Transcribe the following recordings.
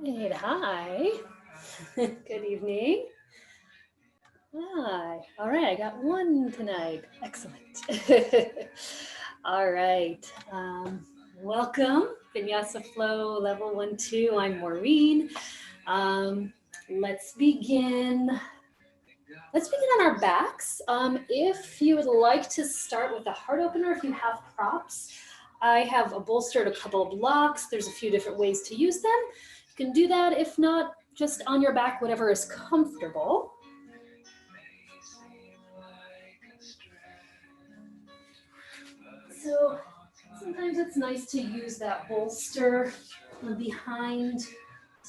Great. Hi. Good evening. Hi. All right, I got one tonight. Excellent. All right. Welcome, Vinyasa Flow Level 1, 2. I'm Maureen. Um, let's begin. Let's begin on our backs. If you would like to start with a heart opener, if you have props, I have a bolster and a couple of blocks. There's a few different ways to use them. You can do that. If not, just on your back, whatever is comfortable. So sometimes it's nice to use that bolster behind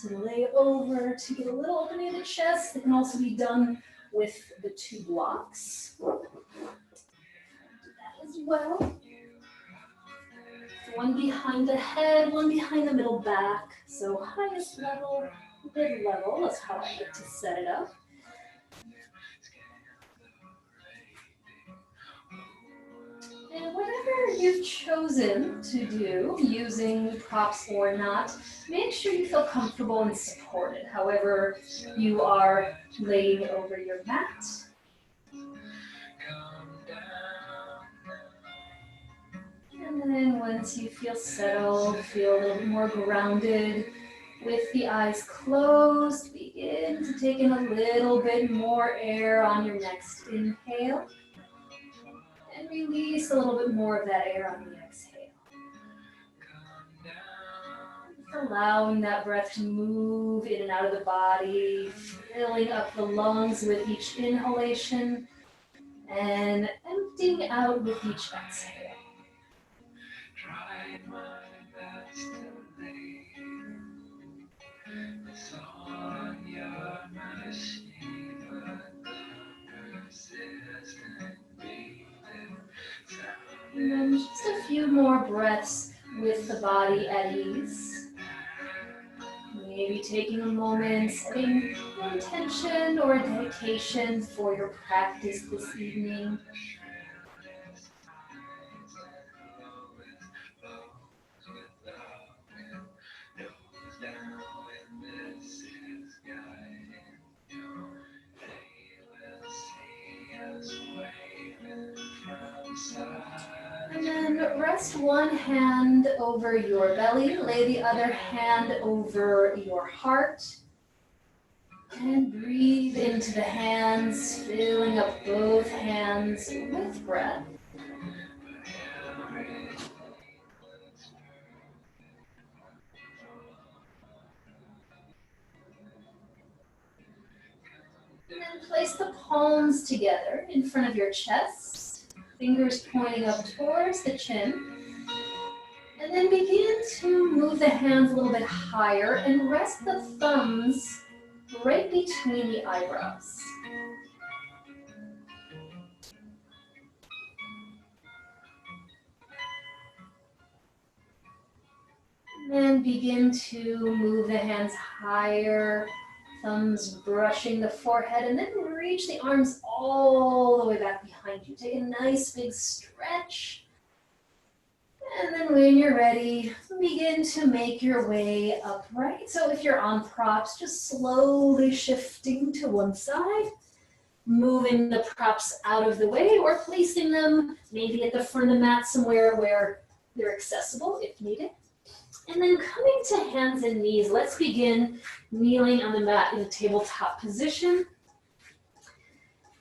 to lay over to get a little opening in the chest. It can also be done with the two blocks. Do that as well. One behind the head, one behind the middle back. So highest level, mid level, that's how I like to set it up. And whatever you've chosen to do, using props or not, make sure you feel comfortable and supported, however you are laying over your mat. And then once you feel settled, feel a little more grounded, with the eyes closed, begin to take in a little bit more air on your next inhale. And release a little bit more of that air on the exhale. Allowing that breath to move in and out of the body, filling up the lungs with each inhalation and emptying out with each exhale. And then just a few more breaths with the body at ease. Maybe taking a moment, setting an intention or a dedication for your practice this evening. And then rest one hand over your belly, lay the other hand over your heart. And breathe into the hands, filling up both hands with breath. And then place the palms together in front of your chest, fingers pointing up towards the chin. And then begin to move the hands a little bit higher and rest the thumbs right between the eyebrows. And then begin to move the hands higher, thumbs brushing the forehead, and then reach the arms all the way back behind you. Take a nice big stretch. And then when you're ready, begin to make your way upright. So if you're on props, just slowly shifting to one side, moving the props out of the way or placing them maybe at the front of the mat somewhere where they're accessible if needed. And then coming to hands and knees, let's begin kneeling on the mat in a tabletop position.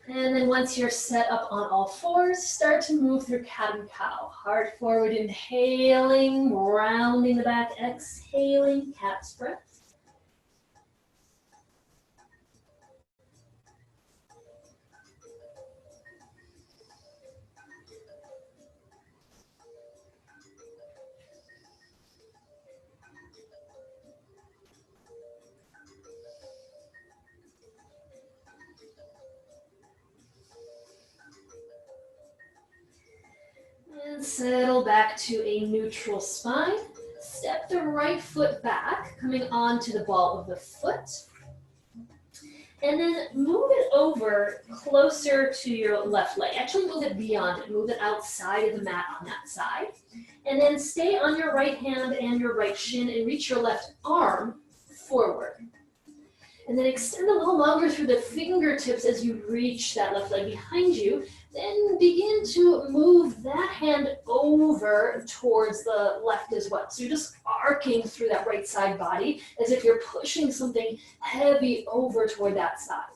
And then once you're set up on all fours, start to move through cat and cow. Heart forward, inhaling, rounding the back, exhaling, cat's breath. And settle back to a neutral spine. Step the right foot back, coming onto the ball of the foot. And then move it over closer to your left leg. Actually move it beyond it. Move it outside of the mat on that side. And then stay on your right hand and your right shin and reach your left arm forward. And then extend a little longer through the fingertips as you reach that left leg behind you. Then begin to move that hand over towards the left as well. So you're just arcing through that right side body as if you're pushing something heavy over toward that side.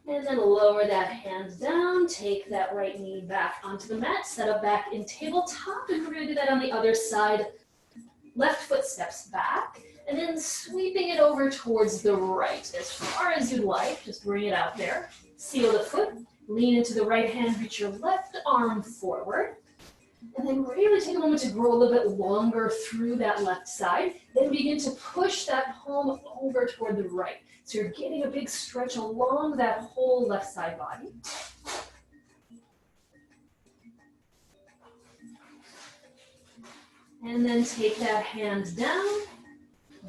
And then lower that hand down, take that right knee back onto the mat, set up back in tabletop, and we're gonna do that on the other side. Left foot steps back, and then sweeping it over towards the right as far as you'd like. Just bring it out there. Seal the foot, lean into the right hand, reach your left arm forward. And then really take a moment to grow a little bit longer through that left side. Then begin to push that palm over toward the right. So you're getting a big stretch along that whole left side body. And then take that hand down.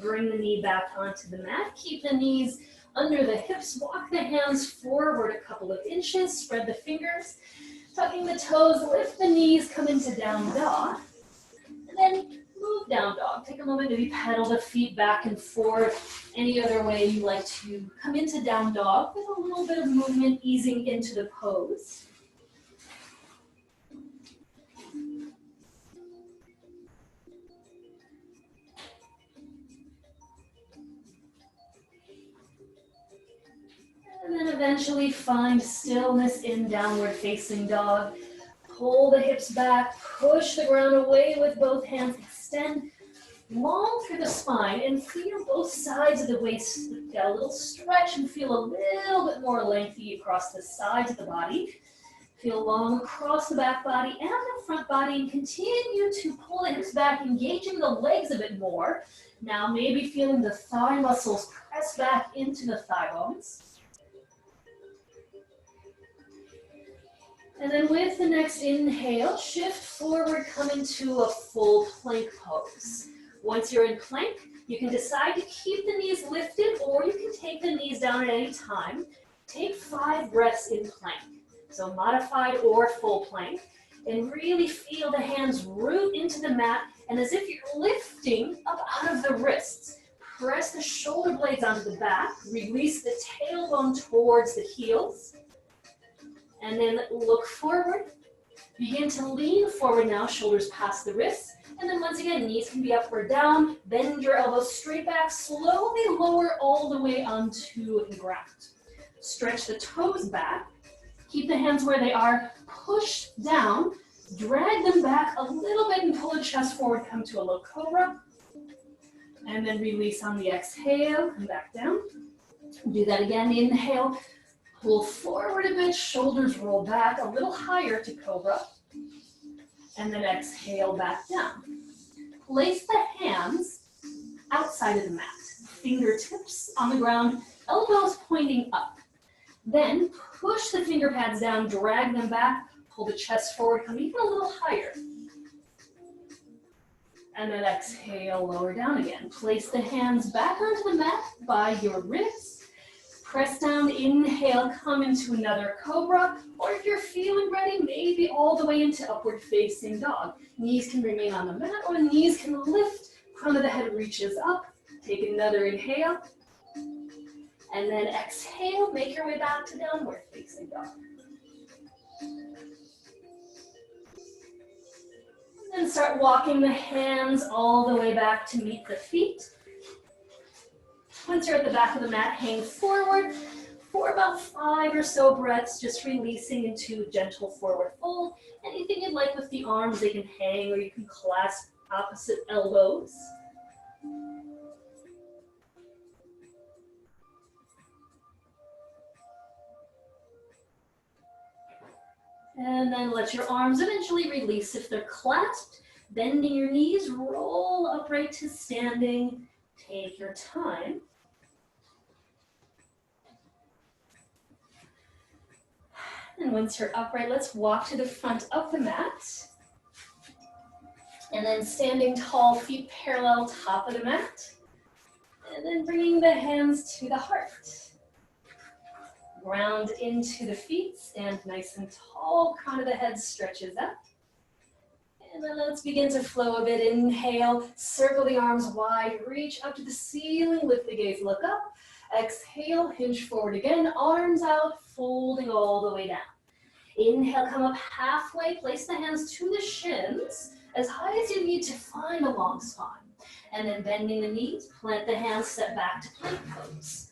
Bring the knee back onto the mat. Keep the knees under the hips. Walk the hands forward a couple of inches. Spread the fingers. Tucking the toes. Lift the knees. Come into down dog. And then move down dog. Take a moment to maybe pedal the feet back and forth. Any other way you like to come into down dog with a little bit of movement, easing into the pose. And then eventually find stillness in downward facing dog. Pull the hips back, push the ground away with both hands, extend long through the spine and feel both sides of the waist get a little stretch and feel a little bit more lengthy across the sides of the body. Feel long across the back body and the front body, and continue to pull the hips back, engaging the legs a bit more. Now maybe feeling the thigh muscles press back into the thigh bones. And then with the next inhale, shift forward, come into a full plank pose. Once you're in plank, you can decide to keep the knees lifted, or you can take the knees down at any time. Take 5 breaths in plank, so modified or full plank, and really feel the hands root into the mat, and as if you're lifting up out of the wrists. Press the shoulder blades onto the back, release the tailbone towards the heels, and then look forward. Begin to lean forward now, shoulders past the wrists. And then once again, knees can be up or down. Bend your elbows straight back, slowly lower all the way onto the ground. Stretch the toes back. Keep the hands where they are. Push down. Drag them back a little bit and pull the chest forward. Come to a low cobra. And then release on the exhale. Come back down. Do that again. Inhale. Pull forward a bit. Shoulders roll back a little higher to cobra. And then exhale back down. Place the hands outside of the mat. Fingertips on the ground, elbows pointing up. Then push the finger pads down, drag them back, pull the chest forward, come even a little higher. And then exhale, lower down again. Place the hands back onto the mat by your wrists. Press down, inhale, come into another cobra, or if you're feeling ready, maybe all the way into upward facing dog. Knees can remain on the mat, or the knees can lift, crown of the head reaches up. Take another inhale, and then exhale, make your way back to downward facing dog. And then start walking the hands all the way back to meet the feet. Once you're at the back of the mat, hang forward for about 5 or so breaths, just releasing into gentle forward fold. Anything you'd like with the arms, they can hang, or you can clasp opposite elbows. And then let your arms eventually release if they're clasped. Bending your knees, roll upright to standing. Take your time. And once you're upright, let's walk to the front of the mat. And then standing tall, feet parallel, top of the mat. And then bringing the hands to the heart. Ground into the feet, stand nice and tall, crown of the head stretches up. And then let's begin to flow a bit. Inhale, circle the arms wide, reach up to the ceiling, lift the gaze, look up. Exhale, hinge forward again, arms out, folding all the way down. Inhale, come up halfway, place the hands to the shins, as high as you need to find a long spine. And then bending the knees, plant the hands, step back to plank pose.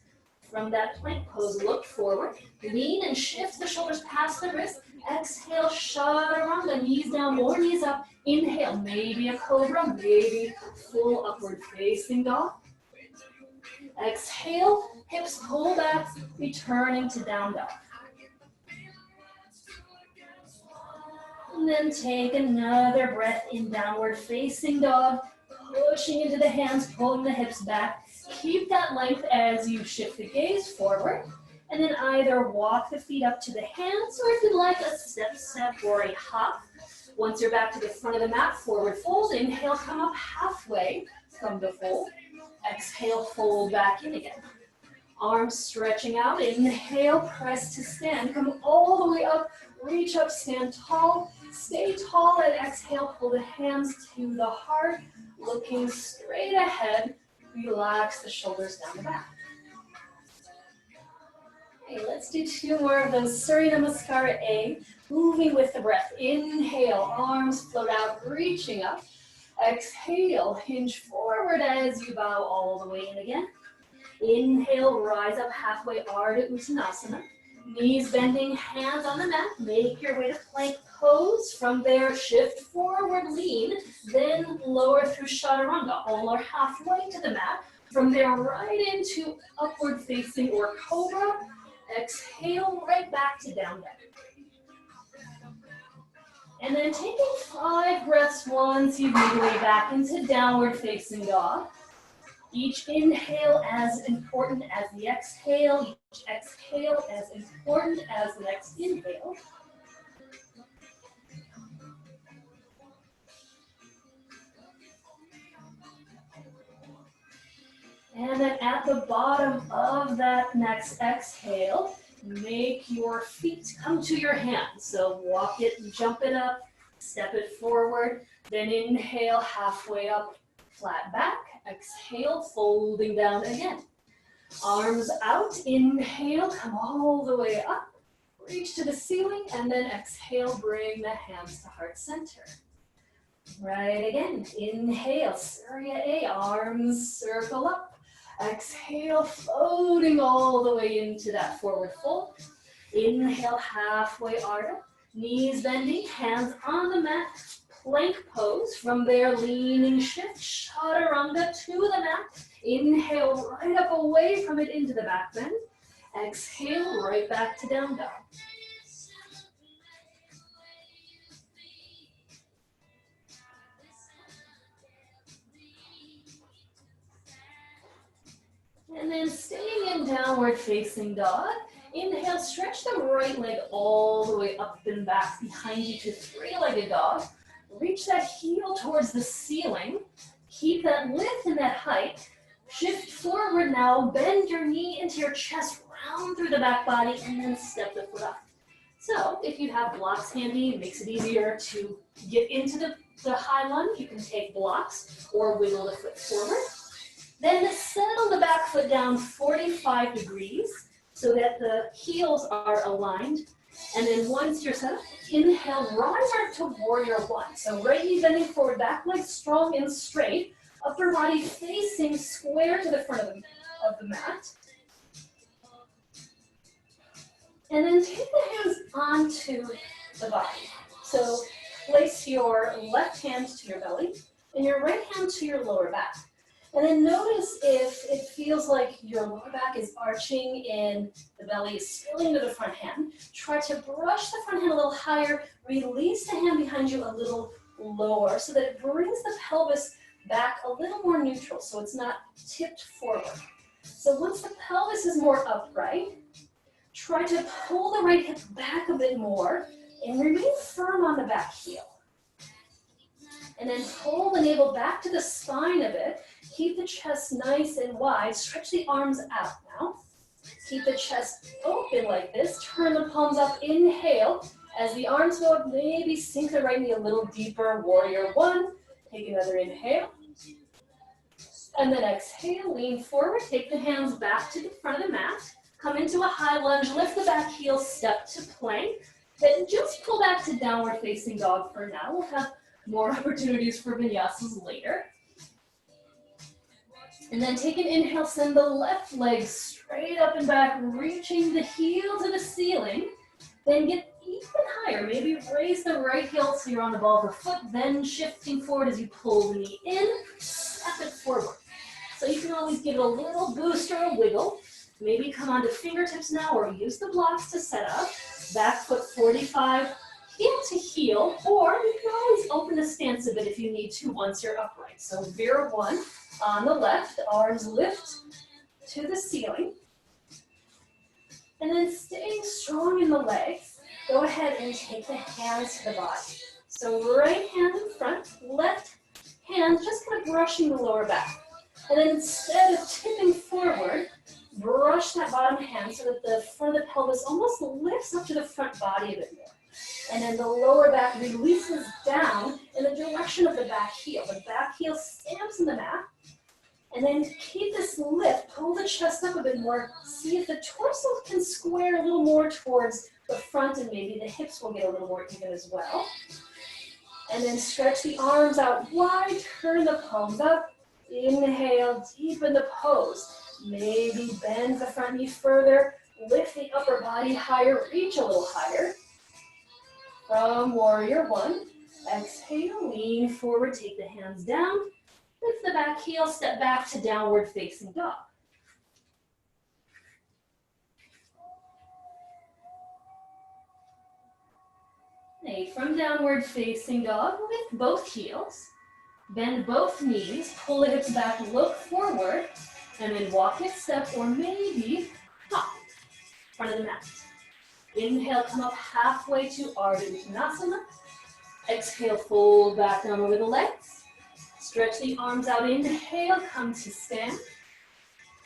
From that plank pose, look forward, lean and shift the shoulders past the wrist. Exhale, chaturanga, knees down or knees up. Inhale, maybe a cobra, maybe full upward facing dog. Exhale, hips pull back, returning to down dog. And then take another breath in downward facing dog, pushing into the hands, pulling the hips back. Keep that length as you shift the gaze forward. And then either walk the feet up to the hands, or if you'd like, a step or a hop. Once you're back to the front of the mat, forward fold. Inhale, come up halfway from the fold. Exhale, fold back in again. Arms stretching out. Inhale, press to stand. Come all the way up, reach up, stand tall. Stay tall and exhale, pull the hands to the heart. Looking straight ahead, relax the shoulders down the back. Okay, let's do 2 more of those. Surya Namaskara A, moving with the breath. Inhale, arms float out, reaching up. Exhale, hinge forward as you bow all the way in again. Inhale, rise up halfway, Ardha Uttanasana. Knees bending, hands on the mat. Make your way to plank pose. From there, shift forward, lean. Then lower through chaturanga, or halfway to the mat. From there, right into upward facing or cobra. Exhale, right back to down dog. And then taking 5 breaths once you move your way back into downward facing dog. Each inhale as important as the exhale. Each exhale as important as the next inhale. And then at the bottom of that next exhale, make your feet come to your hands. So walk it, jump it up, step it forward. Then inhale, halfway up, flat back. Exhale, folding down again. Arms out, inhale, come all the way up. Reach to the ceiling, and then exhale, bring the hands to heart center. Right again, inhale, Surya A, arms circle up. Exhale, floating all the way into that forward fold. Inhale, halfway Ardha. Knees bending, hands on the mat. Plank pose. From there, leaning shift, chaturanga to the mat. Inhale, right up away from it into the back bend. Exhale, right back to down dog. And then staying in downward facing dog. Inhale, stretch the right leg all the way up and back behind you to 3-legged dog. Reach that heel towards the ceiling. Keep that lift and that height. Shift forward now. Bend your knee into your chest, round through the back body, and then step the foot up. So if you have blocks handy, it makes it easier to get into the high lunge. You can take blocks or wiggle the foot forward. Then settle the back foot down 45 degrees so that the heels are aligned. And then once you're set up, inhale, rise up to warrior 1. So right knee bending forward, back leg strong and straight, upper body facing square to the front of the mat. And then take the hands onto the body. So place your left hand to your belly and your right hand to your lower back. And then notice if it feels like your lower back is arching and the belly is spilling to the front hand. Try to brush the front hand a little higher. Release the hand behind you a little lower so that it brings the pelvis back a little more neutral so it's not tipped forward. So once the pelvis is more upright, try to pull the right hip back a bit more and remain firm on the back heel. And then pull the navel back to the spine a bit. Keep the chest nice and wide. Stretch the arms out now. Keep the chest open like this. Turn the palms up. Inhale. As the arms go up, maybe sink the right knee a little deeper. Warrior one. Take another inhale. And then exhale, lean forward. Take the hands back to the front of the mat. Come into a high lunge. Lift the back heel, step to plank. Then just pull back to downward facing dog for now. We'll have more opportunities for vinyasas later. And then take an inhale, send the left leg straight up and back, reaching the heel to the ceiling. Then get even higher. Maybe raise the right heel so you're on the ball of the foot, then shifting forward as you pull the knee in, step it forward. So you can always give it a little boost or a wiggle. Maybe come onto fingertips now or use the blocks to set up. Back foot 45, heel to heel, or you can always open the stance a bit if you need to once you're upright. So Vera one on the left, arms lift to the ceiling. And then staying strong in the legs, go ahead and take the hands to the body. So right hand in front, left hand just kind of brushing the lower back. And then instead of tipping forward, brush that bottom hand so that the front of the pelvis almost lifts up to the front body a bit more. And then the lower back releases down in the direction of the back heel. The back heel stamps in the mat. And then keep this lift, pull the chest up a bit more, see if the torso can square a little more towards the front and maybe the hips will get a little more even as well. And then stretch the arms out wide, turn the palms up, inhale, deepen the pose. Maybe bend the front knee further, lift the upper body higher, reach a little higher. From warrior one, exhale, lean forward, take the hands down. Lift the back heel, step back to downward facing dog. Okay, from downward facing dog, lift both heels, bend both knees, pull the hips back, look forward, and then walk it, step, or maybe hop, front of the mat. Inhale, come up halfway to Ardha Uttanasana. Exhale, fold back down over the legs. Stretch the arms out, inhale, come to stand.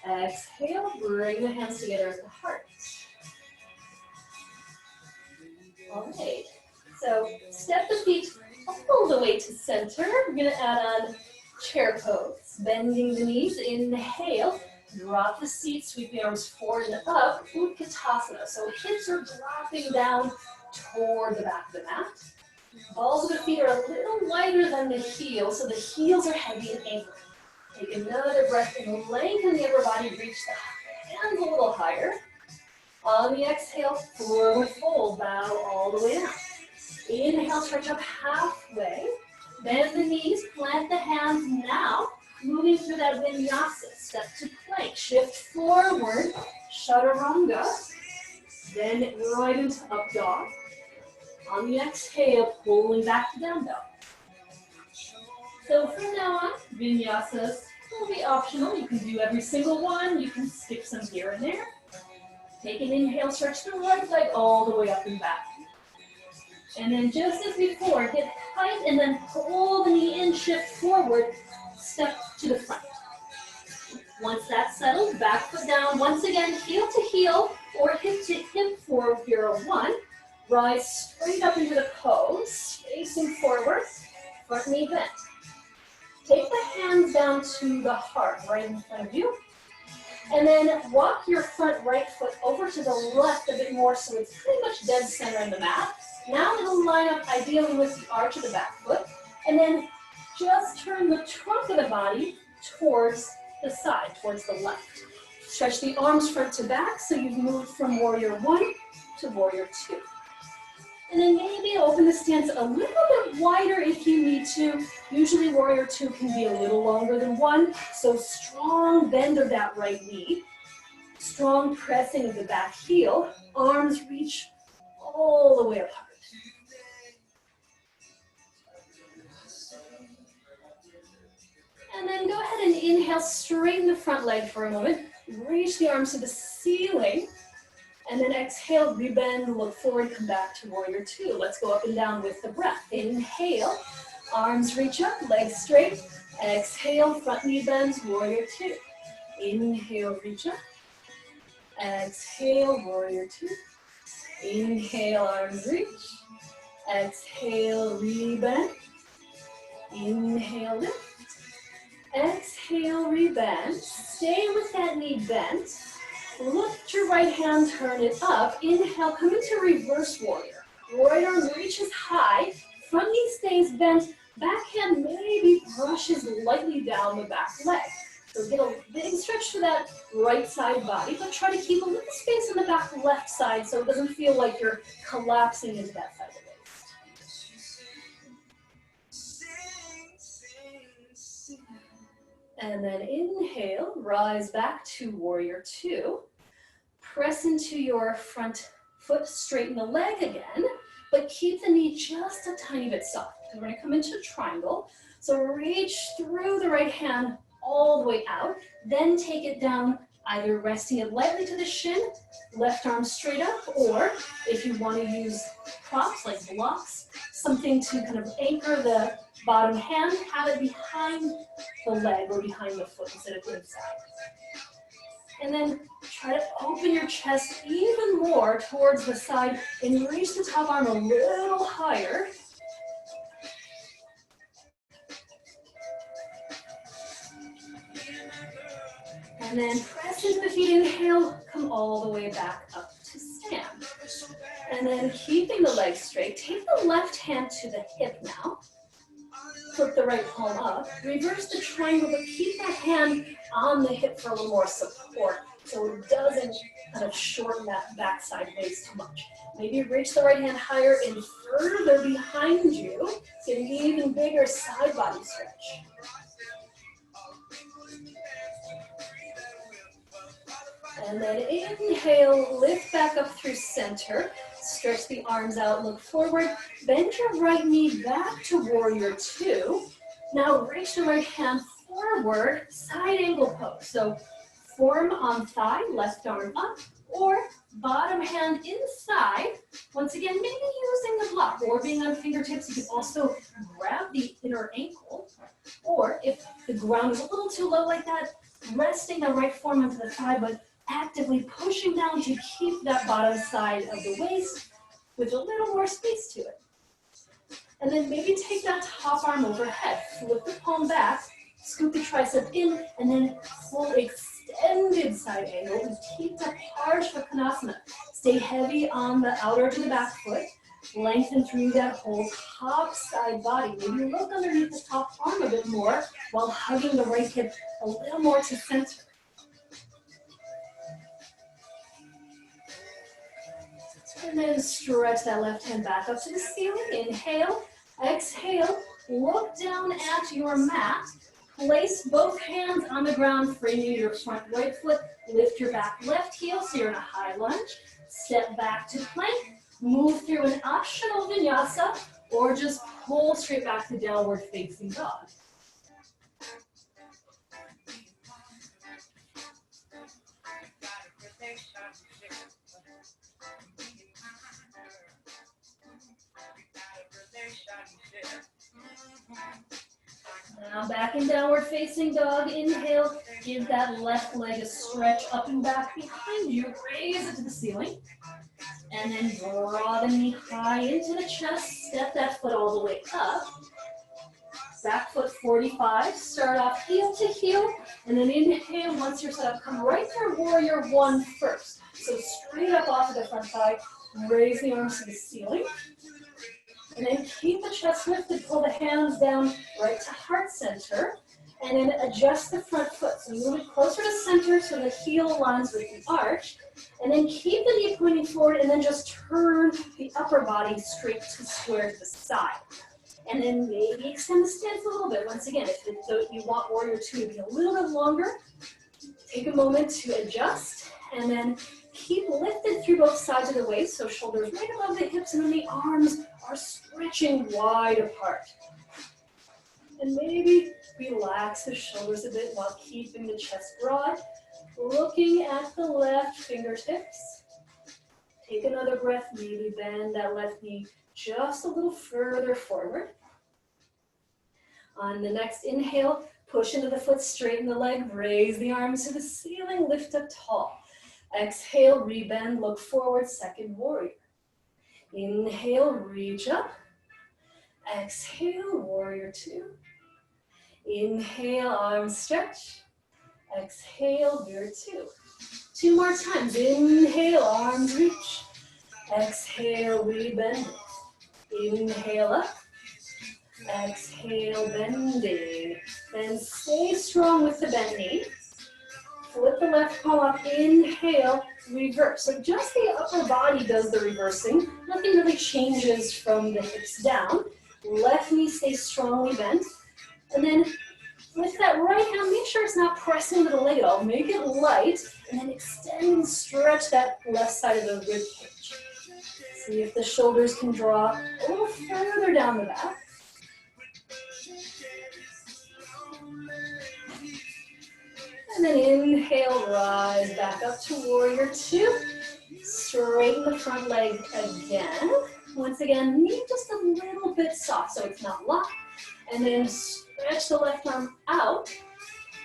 Exhale, bring the hands together at the heart. All right, so step the feet all the way to center. We're gonna add on chair pose, bending the knees, inhale, drop the seat, sweep the arms forward and up, Utkatasana. So hips are dropping down toward the back of the mat. Balls of the feet are a little wider than the heels, so the heels are heavy and anchored. Take another breath and lengthen the upper body, reach the hands a little higher. On the exhale, forward fold, bow all the way down. Inhale, stretch up halfway. Bend the knees, plant the hands now. Moving through that vinyasa, step to plank, shift forward, chaturanga. Then right into up dog. On the exhale, pulling back to down dog. So from now on, vinyasas will be optional. You can do every single one. You can skip some here and there. Take an inhale, stretch the right leg all the way up and back. And then just as before, get tight and then pull the knee in, shift forward, step to the front. Once that's settled, back foot down. Once again, heel to heel or hip to hip for Vera one. Rise straight up into the pose, facing forward, front knee bent. Take the hands down to the heart, right in front of you. And then walk your front right foot over to the left a bit more so it's pretty much dead center in the mat. Now it'll line up ideally with the arch of the back foot. And then just turn the trunk of the body towards the side, towards the left. Stretch the arms front to back so you've moved from warrior one to warrior two. And then maybe open the stance a little bit wider if you need to. Usually warrior two can be a little longer than one. So strong bend of that right knee. Strong pressing of the back heel. Arms reach all the way apart. And then go ahead and inhale, straighten the front leg for a moment. Reach the arms to the ceiling. And then exhale, rebend, look forward, come back to warrior two. Let's go up and down with the breath. Inhale, arms reach up, legs straight. Exhale, front knee bends, warrior two. Inhale, reach up. Exhale, warrior two. Inhale, arms reach. Exhale, rebend. Inhale, lift. Exhale, rebend. Stay with that knee bent. Lift your right hand, turn it up. Inhale, come into reverse warrior. Right arm reaches high. Front knee stays bent. Back hand maybe brushes lightly down the back leg. So get a big stretch to that right side body, but try to keep a little space in the back left side so it doesn't feel like you're collapsing into that side of the waist. And then inhale, rise back to warrior two. Press into your front foot, straighten the leg again, but keep the knee just a tiny bit soft. We're going to come into a triangle. So reach through the right hand all the way out, then take it down, either resting it lightly to the shin, left arm straight up, or if you want to use props like blocks, something to kind of anchor the bottom hand, have it behind the leg or behind the foot instead of inside. And then try to open your chest even more towards the side and reach the top arm a little higher. And then press into the feet, inhale, come all the way back up to stand. And then keeping the legs straight, take the left hand to the hip now. Flip the right palm up, reverse the triangle, but keep that hand on the hip for a little more support so it doesn't kind of shorten that backside waist too much. Maybe reach the right hand higher and further behind you, getting an even bigger side body stretch. And then inhale, lift back up through center. Stretch the arms out, look forward. Bend your right knee back to warrior two. Now reach the right hand forward, side angle pose. So forearm on thigh, left arm up, or bottom hand inside. Once again, maybe using the block or being on fingertips. You can also grab the inner ankle. Or if the ground is a little too low like that, resting the right forearm onto the thigh, but actively pushing down to keep that bottom side of the waist with a little more space to it. And then maybe take that top arm overhead, flip the palm back, scoop the tricep in, and then full extended side angle and keep that Parsvakonasana. Stay heavy on the outer edge of the back foot, lengthen through that whole top side body. Maybe look underneath the top arm a bit more while hugging the right hip a little more to center. And then stretch that left hand back up to the ceiling. Inhale, exhale, look down at your mat. Place both hands on the ground, framing your front right foot. Lift your back left heel so you're in a high lunge. Step back to plank. Move through an optional vinyasa or just pull straight back to downward facing dog. Now back in downward facing dog. Inhale, give that left leg a stretch up and back behind you. Raise it to the ceiling. And then draw the knee high into the chest. Step that foot all the way up. Back foot 45. Start off heel to heel. And then inhale, once you're set up, come right through warrior one first. So straight up off of the front thigh. Raise the arms to the ceiling. And then keep the chest lifted, pull the hands down right to heart center, and then adjust the front foot. So move it closer to center so the heel aligns with the arch, and then keep the knee pointing forward, and then just turn the upper body straight to square to the side. And then maybe extend the stance a little bit. Once again, if you want warrior two to be a little bit longer, take a moment to adjust, and then keep lifted through both sides of the waist, so shoulders right above the hips, and then the arms are stretching wide apart. And maybe relax the shoulders a bit while keeping the chest broad. Looking at the left fingertips. Take another breath, maybe bend that left knee just a little further forward. On the next inhale, push into the foot, straighten the leg, raise the arms to the ceiling, lift up tall. Exhale, rebend, look forward, second warrior. Inhale, reach up. Exhale, warrior two. Inhale, arms stretch. Exhale, warrior two. Two more times. Inhale, arms reach. Exhale, we bend. Inhale up. Exhale, bending. Then stay strong with the bend knee. Flip the left palm up. Inhale, reverse. So just the upper body does the reversing. Nothing really changes from the hips down. Left knee stays strongly bent. And then with that right hand, make sure it's not pressing into the leg at all. Make it light, and then extend and stretch that left side of the rib cage. See if the shoulders can draw a little further down the back. And then inhale, rise back up to warrior two. Straighten the front leg again. Once again, knee just a little bit soft so it's not locked. And then stretch the left arm out.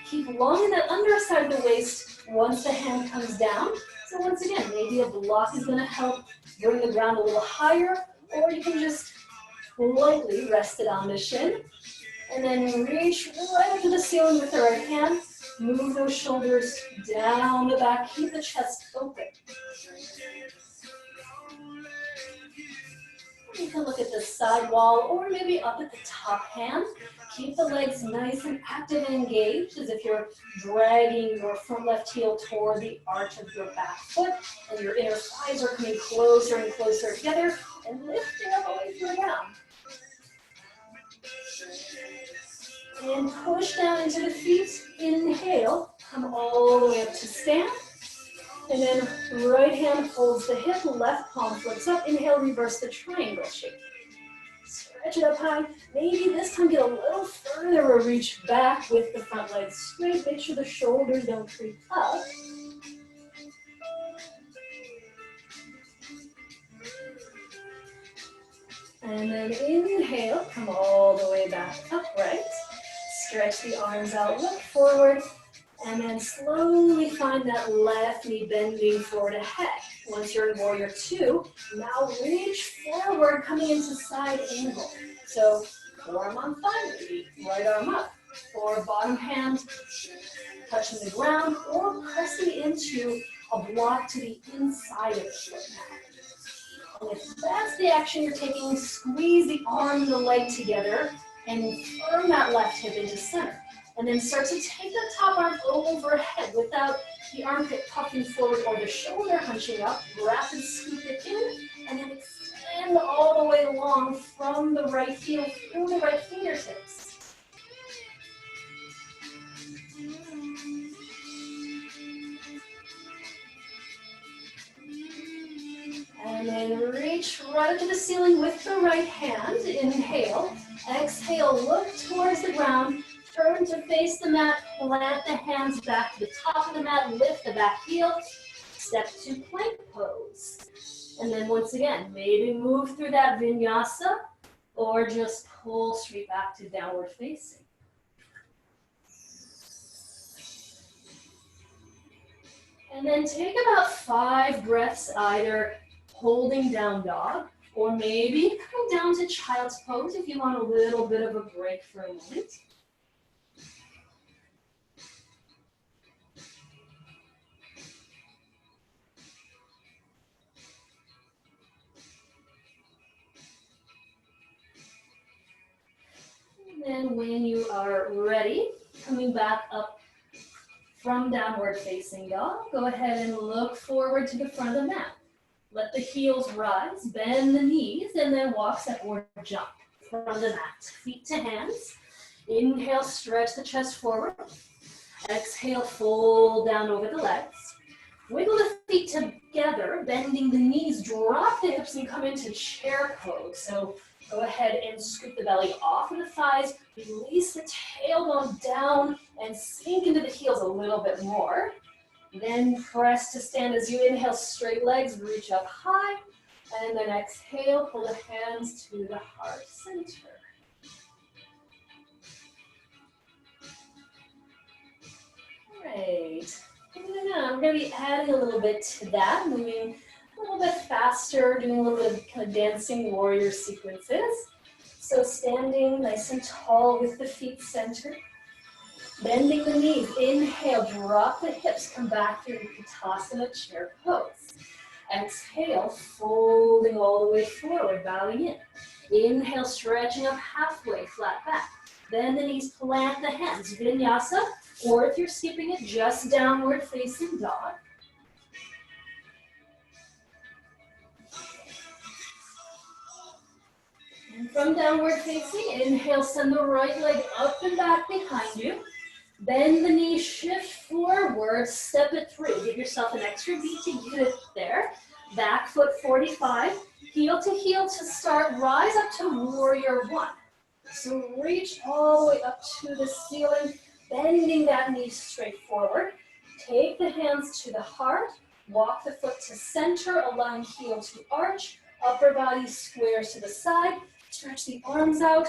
Keep long in the underside of the waist once the hand comes down. So once again, maybe a block is going to help bring the ground a little higher, or you can just lightly rest it on the shin. And then reach right up to the ceiling with the right hand. Move those shoulders down the back. Keep the chest open. You can look at the side wall or maybe up at the top hand. Keep the legs nice and active and engaged as if you're dragging your front left heel toward the arch of your back foot, and your inner thighs are coming closer and closer together and lifting up away from the ground. And push down into the feet. Inhale, come all the way up to stand. And then right hand holds the hip, left palm flips up. Inhale, reverse the triangle shape. Stretch it up high. Maybe this time get a little further or reach back with the front leg straight. Make sure the shoulders don't creep up. And then inhale, come all the way back upright. Stretch the arms out, look forward. And then slowly find that left knee bending forward ahead. Once you're in warrior two, now reach forward, coming into side angle. So forearm on thigh, maybe right arm up, or bottom hand touching the ground, or pressing into a block to the inside of the foot mat. And if that's the action you're taking, squeeze the arm and the leg together and firm that left hip into center. And then start to take the top arm overhead without the armpit puffing forward or the shoulder hunching up. Rapid scoop it in, and then extend all the way along from the right heel through the right fingertips. And then reach right up to the ceiling with the right hand. Inhale. Exhale, look towards the ground. Turn to face the mat, plant the hands back to the top of the mat, lift the back heel, step to plank pose. And then once again, maybe move through that vinyasa or just pull straight back to downward facing. And then take about 5 breaths, either holding down dog or maybe coming down to child's pose if you want a little bit of a break for a moment. And when you are ready, coming back up from downward facing dog, go ahead and look forward to the front of the mat. Let the heels rise, bend the knees, and then walk, step, or jump from the mat. Feet to hands. Inhale, stretch the chest forward. Exhale, fold down over the legs. Wiggle the feet together, bending the knees, drop the hips and come into chair pose. So go ahead and scoop the belly off of the thighs, release the tailbone down and sink into the heels a little bit more. Then press to stand as you inhale, straight legs, reach up high. And then exhale, pull the hands to the heart center. Great. And then I'm going to be adding a little bit to that, moving A little bit faster, doing a little bit of kind of dancing warrior sequences. So standing nice and tall with the feet centered. Bending the knees, inhale, drop the hips, come back through Utkatasana chair pose. Exhale, folding all the way forward, bowing in. Inhale, stretching up halfway, flat back. Bend the knees, plant the hands, vinyasa, or if you're skipping it, just downward facing dog. And from downward facing, inhale, send the right leg up and back behind you. Bend the knees, shift forward, step it through. Give yourself an extra beat to get it there. Back foot 45, heel to start, rise up to warrior one. So reach all the way up to the ceiling, bending that knee straight forward. Take the hands to the heart, walk the foot to center, allowing heel to arch, upper body squares to the side, stretch the arms out,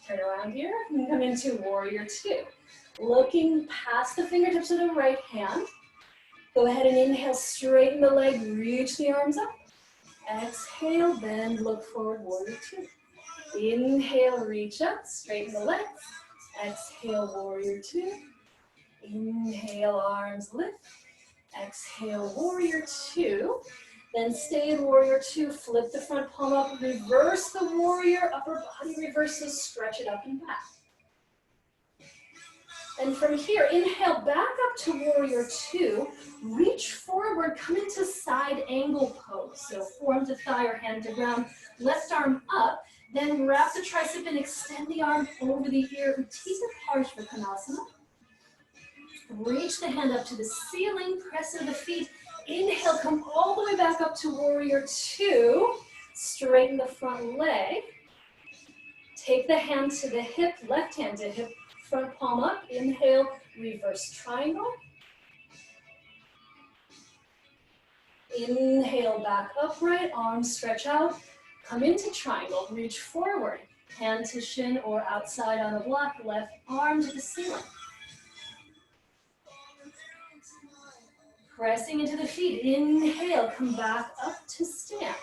turn around here, and come into warrior two. Looking past the fingertips of the right hand. Go ahead and inhale, straighten the leg, reach the arms up. Exhale, bend, look forward, warrior two. Inhale, reach up, straighten the legs. Exhale, warrior two. Inhale, arms lift. Exhale, warrior two. Then stay in warrior two, flip the front palm up, reverse the warrior, upper body reverses, stretch it up and back. And from here, inhale, back up to warrior two, reach forward, come into side angle pose. So forearm to thigh or hand to ground, left arm up, then wrap the tricep and extend the arm over the ear, Utthita Parshva. Reach the hand up to the ceiling, press into the feet. Inhale, come all the way back up to warrior two, straighten the front leg. Take the hand to the hip, left hand to hip, front palm up, inhale, reverse triangle. Inhale, back upright, arms stretch out. Come into triangle, reach forward, hand to shin or outside on the block, left arm to the ceiling. Pressing into the feet, inhale, come back up to stand.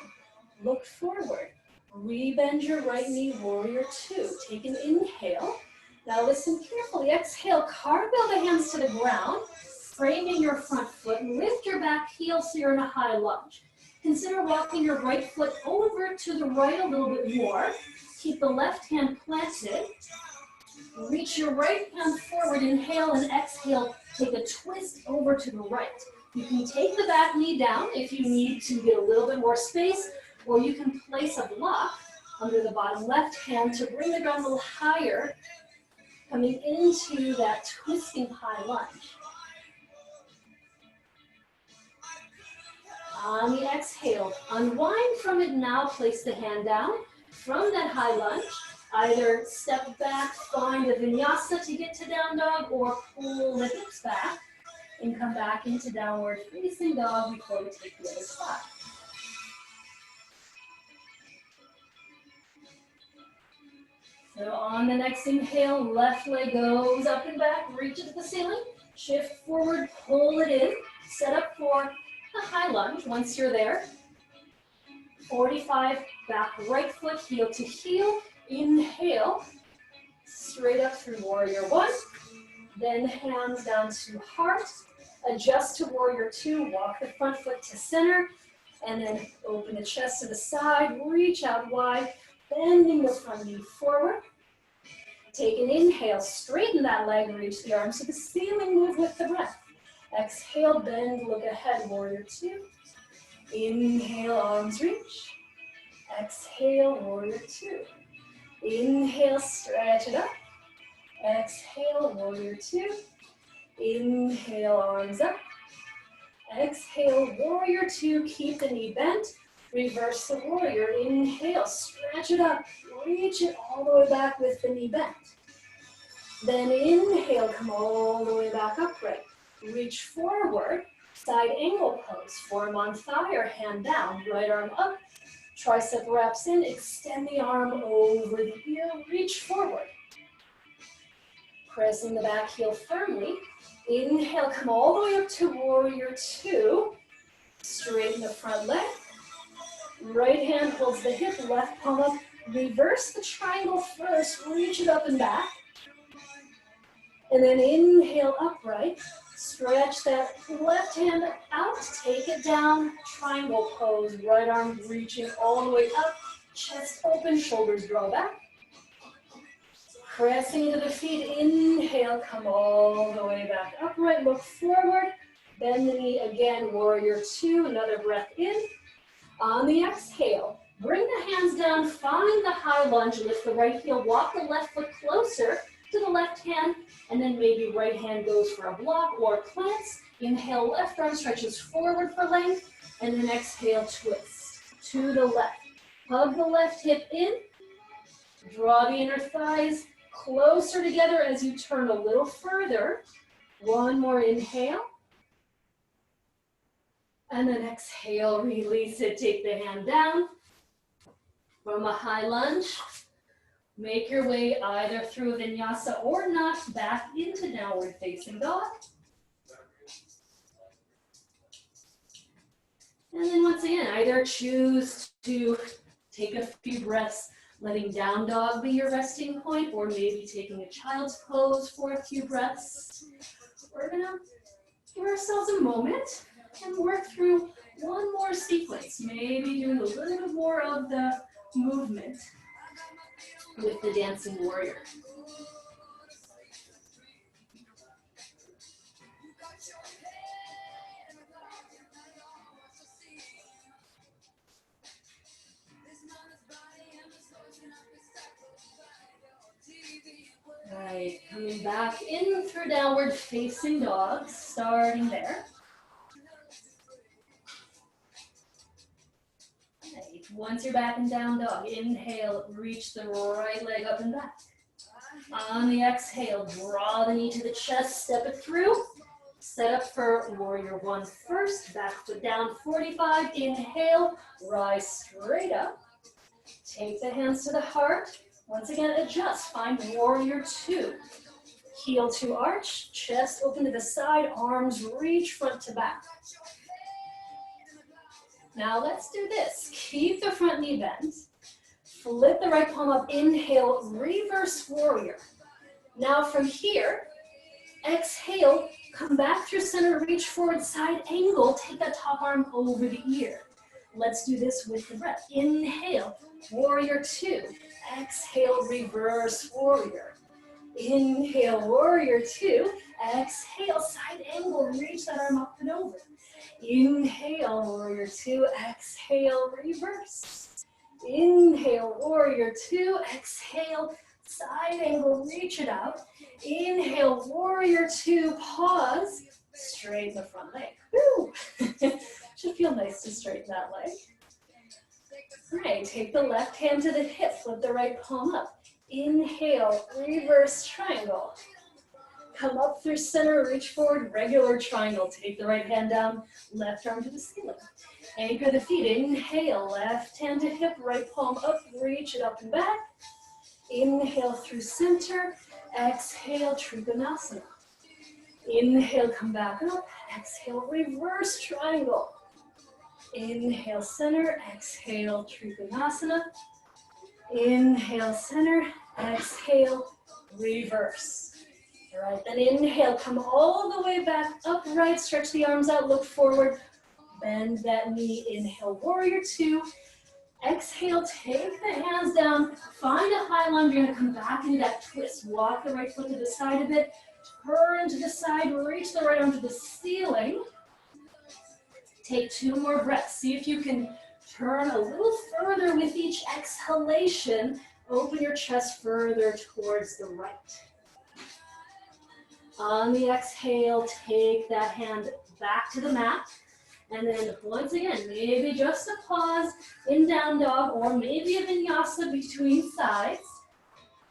Look forward, rebend your right knee, warrior two. Take an inhale. Now listen carefully, exhale, carve the hands to the ground, framing your front foot, lift your back heel so you're in a high lunge. Consider walking your right foot over to the right a little bit more. Keep the left hand planted. Reach your right hand forward, inhale and exhale, take a twist over to the right. You can take the back knee down if you need to get a little bit more space, or you can place a block under the bottom left hand to bring the ground a little higher, coming into that twisting high lunge. On the exhale, unwind from it now, place the hand down. From that high lunge, either step back, find a vinyasa to get to down dog, or pull the hips back and come back into downward facing dog before we take the other side. So on the next inhale, left leg goes up and back, reach it to the ceiling, shift forward, pull it in, set up for a high lunge once you're there. 45, back right foot, heel to heel, inhale, straight up through warrior one, then hands down to heart, adjust to warrior two, walk the front foot to center, and then open the chest to the side, reach out wide, bending the front knee forward. Take an inhale, straighten that leg, reach the arms to the ceiling, move with the breath. Exhale, bend, look ahead, warrior two. Inhale, arms reach. Exhale, warrior two. Inhale, stretch it up. Exhale, warrior two. Inhale, arms up. Exhale, warrior two, keep the knee bent. Reverse the warrior, inhale, stretch it up. Reach it all the way back with the knee bent. Then inhale, come all the way back upright. Reach forward, side angle pose, forearm on thigh or hand down, right arm up, tricep wraps in, extend the arm over the ear, reach forward. Pressing the back heel firmly, inhale, come all the way up to warrior two. Straighten the front leg. Right hand holds the hip, left palm up. Reverse the triangle first, reach it up and back. And then inhale upright. Stretch that left hand out, take it down, triangle pose. Right arm reaching all the way up, chest open, shoulders draw back. Pressing into the feet, inhale, come all the way back upright, look forward. Bend the knee again, warrior two, another breath in. On the exhale, bring the hands down, find the high lunge, lift the right heel, walk the left foot closer to the left hand, and then maybe right hand goes for a block or plants. Inhale, left arm stretches forward for length, and then exhale, twist to the left. Hug the left hip in, draw the inner thighs closer together as you turn a little further. One more inhale. And then exhale, release it, take the hand down. From a high lunge, make your way either through a vinyasa or not back into downward facing dog. And then once again, either choose to take a few breaths, letting down dog be your resting point, or maybe taking a child's pose for a few breaths. We're gonna give ourselves a moment and work through one more sequence, maybe doing a little bit more of the movement with the dancing warrior. Right, coming back in through downward facing dog, starting there. Right. Once you're back in down dog, inhale, reach the right leg up and back. On the exhale, draw the knee to the chest, step it through. Set up for warrior one first, back foot down, 45. Inhale, rise straight up. Take the hands to the heart. Once again, adjust, find warrior two. Heel to arch, chest open to the side, arms reach front to back. Now let's do this. Keep the front knee bent. Flip the right palm up, inhale, reverse warrior. Now from here, exhale, come back through center, reach forward, side angle, take that top arm over the ear. Let's do this with the breath. Inhale, warrior two. Exhale, reverse warrior. Inhale, warrior two. Exhale, side angle, reach that arm up and over. Inhale, warrior two. Exhale, reverse. Inhale, warrior two. Exhale, side angle, reach it out. Inhale, warrior two. Pause. Straighten the front leg. Woo! Should feel nice to straighten that leg. All right, take the left hand to the hip, flip the right palm up. Inhale, reverse triangle. Come up through center, reach forward, regular triangle. Take the right hand down, left arm to the ceiling. Anchor the feet, inhale, left hand to hip, right palm up, reach it up and back. Inhale through center, exhale, Trikonasana. Inhale, come back up, exhale, reverse triangle. Inhale, center, exhale, Trikonasana. Inhale, center, exhale, reverse. All right, then inhale, come all the way back upright, stretch the arms out, look forward, bend that knee, inhale, warrior two. Exhale, take the hands down, find a high lunge, you're gonna come back into that twist. Walk the right foot to the side a bit, turn to the side, reach the right arm to the ceiling. Take two more breaths. See if you can turn a little further with each exhalation. Open your chest further towards the right. On the exhale, take that hand back to the mat. And then once again, maybe just a pause in down dog or maybe a vinyasa between sides.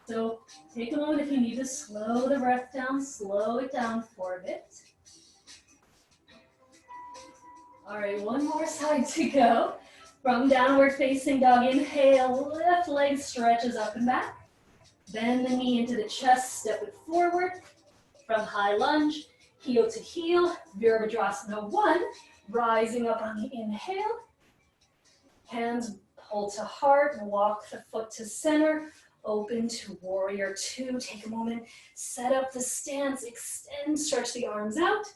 So take a moment if you need to slow the breath down, slow it down for a bit. All right, one more side to go. From downward facing dog, inhale, left leg stretches up and back. Bend the knee into the chest, step it forward. From high lunge, heel to heel, Virabhadrasana 1. Rising up on the inhale. Hands pull to heart, walk the foot to center, open to warrior two. Take a moment, set up the stance, extend, stretch the arms out.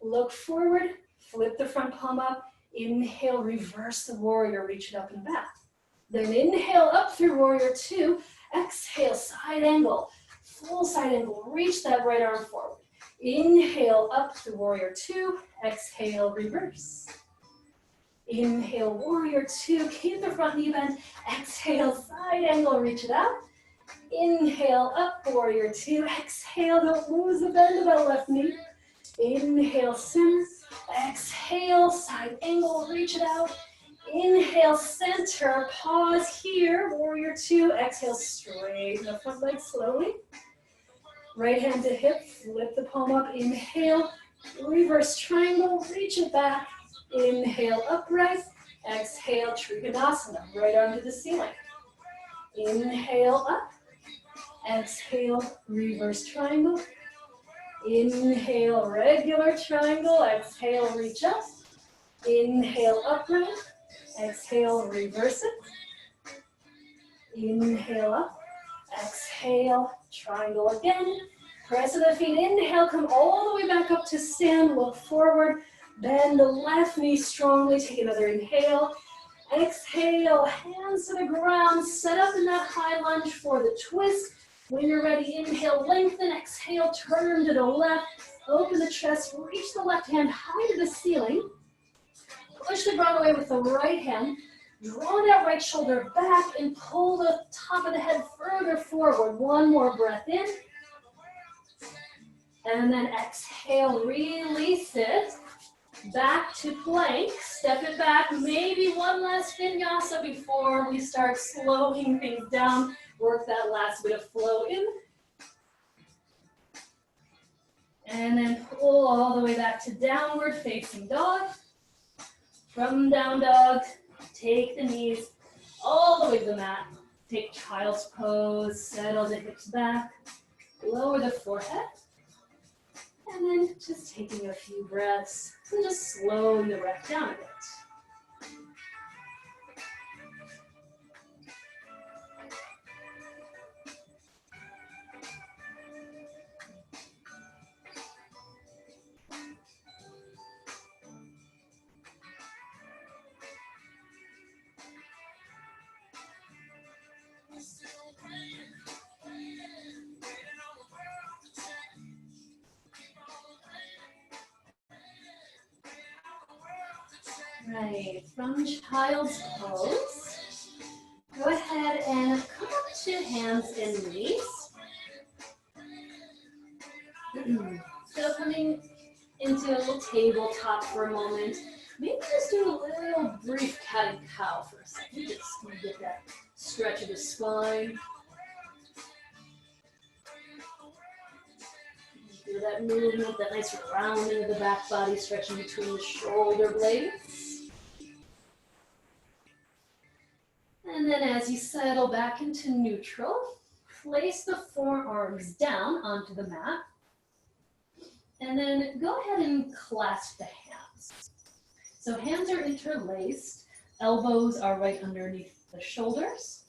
Look forward, flip the front palm up, inhale, reverse the warrior, reach it up and back. Then inhale up through warrior two, exhale, side angle, full side angle, reach that right arm forward. Inhale up through warrior two, exhale, reverse. Inhale, warrior two, keep the front knee bent, exhale, side angle, reach it out. Inhale, up, warrior two, exhale, don't lose the bend of that left knee. Inhale, center, exhale, side angle, reach it out. Inhale, center, pause here, warrior two, exhale, straighten the front leg slowly. Right hand to hip, flip the palm up, inhale, reverse triangle, reach it back. Inhale, upright, exhale, Trikonasana, right arm to the ceiling. Inhale, up, exhale, reverse triangle. Inhale, regular triangle, exhale, reach up. Inhale, upright, exhale, reverse it. Inhale up, exhale, triangle again. Press the feet, inhale, come all the way back up to stand, look forward. Bend the left knee strongly, take another inhale. Exhale, hands to the ground, set up in that high lunge for the twist. When you're ready, inhale, lengthen, exhale, turn to the left, open the chest, reach the left hand high to the ceiling. Push the ground away with the right hand, draw that right shoulder back and pull the top of the head further forward. One more breath in. And then exhale, release it. Back to plank, step it back, maybe one last vinyasa before we start slowing things down. Work that last bit of flow in. And then pull all the way back to downward facing dog. From down dog, take the knees all the way to the mat. Take child's pose, settle the hips back, lower the forehead. And then just taking a few breaths and just slowing the breath down a bit. Right, from child's pose, go ahead and come up to hands and knees. So coming into a little tabletop for a moment. Maybe just do a little brief cat and cow for a second. Just to get that stretch of the spine. Do that movement, that nice rounding of the back body, stretching between the shoulder blades. And then as you settle back into neutral, place the forearms down onto the mat. And then go ahead and clasp the hands. So hands are interlaced, elbows are right underneath the shoulders.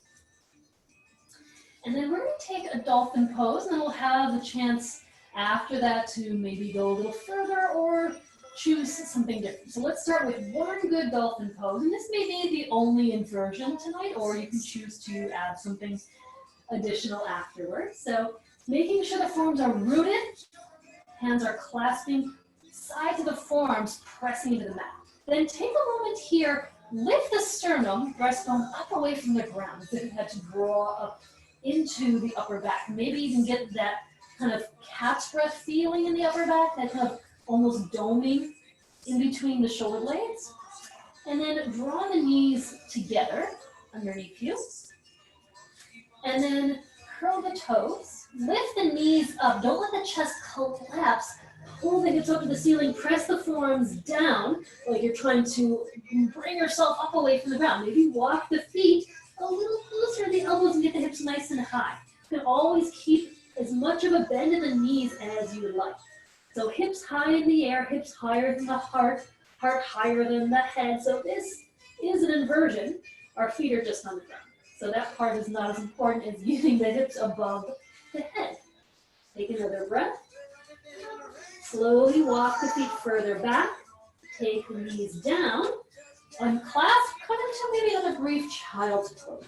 And then we're going to take a dolphin pose, and then we'll have the chance after that to maybe go a little further or choose something different. So let's start with one good dolphin pose, and this may be the only inversion tonight, or you can choose to add something additional afterwards. So making sure the forearms are rooted, hands are clasping, sides of the forearms pressing into the mat. Then take a moment here, lift the sternum, breastbone up away from the ground, as if you had to draw up into the upper back. Maybe even get that kind of cat's breath feeling in the upper back, that kind of almost doming in between the shoulder blades. And then draw the knees together underneath you. And then curl the toes. Lift the knees up. Don't let the chest collapse. Pull the hips up to the ceiling. Press the forearms down like you're trying to bring yourself up away from the ground. Maybe walk the feet a little closer to the elbows and get the hips nice and high. You can always keep as much of a bend in the knees as you would like. So hips high in the air, hips higher than the heart. part higher than the head. So this is an inversion. Our feet are just on the ground. So that part is not as important as getting the hips above the head. Take another breath. Slowly walk the feet further back. Take the knees down. Unclasp, come into maybe another brief child's pose.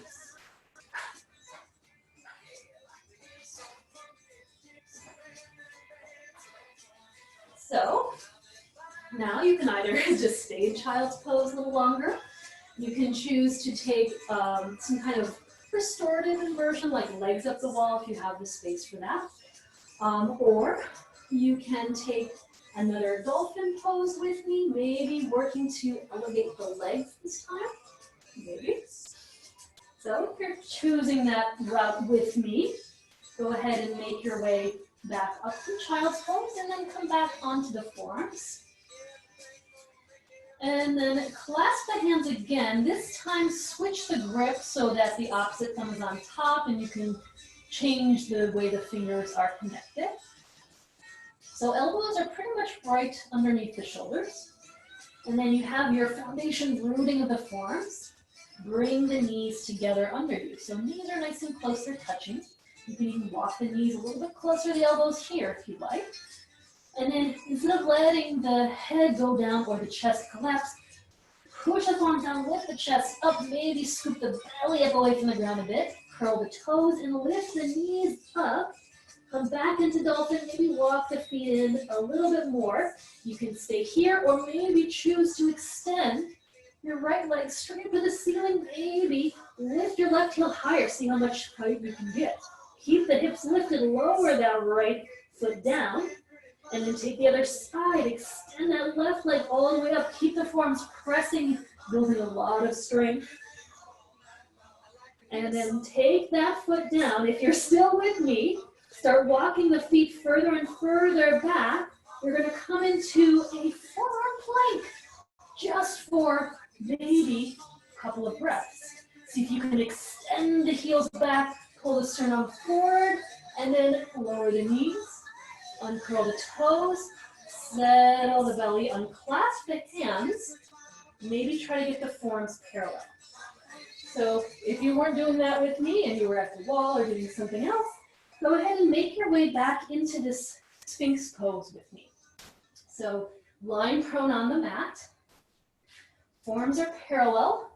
So now you can either just stay in child's pose a little longer. You can choose to take some kind of restorative inversion, like legs up the wall if you have the space for that. Or you can take another dolphin pose with me, maybe working to elevate the legs this time, maybe. So if you're choosing that route with me, go ahead and make your way back up to child's pose and then come back onto the forearms. And then clasp the hands again. This time switch the grip so that the opposite thumb is on top and you can change the way the fingers are connected. So elbows are pretty much right underneath the shoulders. And then you have your foundation rooting of the forearms. Bring the knees together under you. So knees are nice and close, they're touching. You can even walk the knees a little bit closer to the elbows here if you like. And then instead of letting the head go down or the chest collapse, push the arms down, lift the chest up, maybe scoop the belly up away from the ground a bit. Curl the toes and lift the knees up. Come back into dolphin, maybe walk the feet in a little bit more. You can stay here or maybe choose to extend your right leg straight to the ceiling. Maybe lift your left heel higher, see how much height you can get. Keep the hips lifted, lower that right foot down. And then take the other side, extend that left leg all the way up. Keep the forearms pressing, building a lot of strength. And then take that foot down. If you're still with me, start walking the feet further and further back. You're going to come into a forearm plank just for maybe a couple of breaths. See if you can extend the heels back, pull the sternum forward, and then lower the knees. Uncurl the toes, settle the belly, unclasp the hands, maybe try to get the forearms parallel. So if you weren't doing that with me and you were at the wall or doing something else, go ahead and make your way back into this Sphinx pose with me. So lying prone on the mat, forearms are parallel,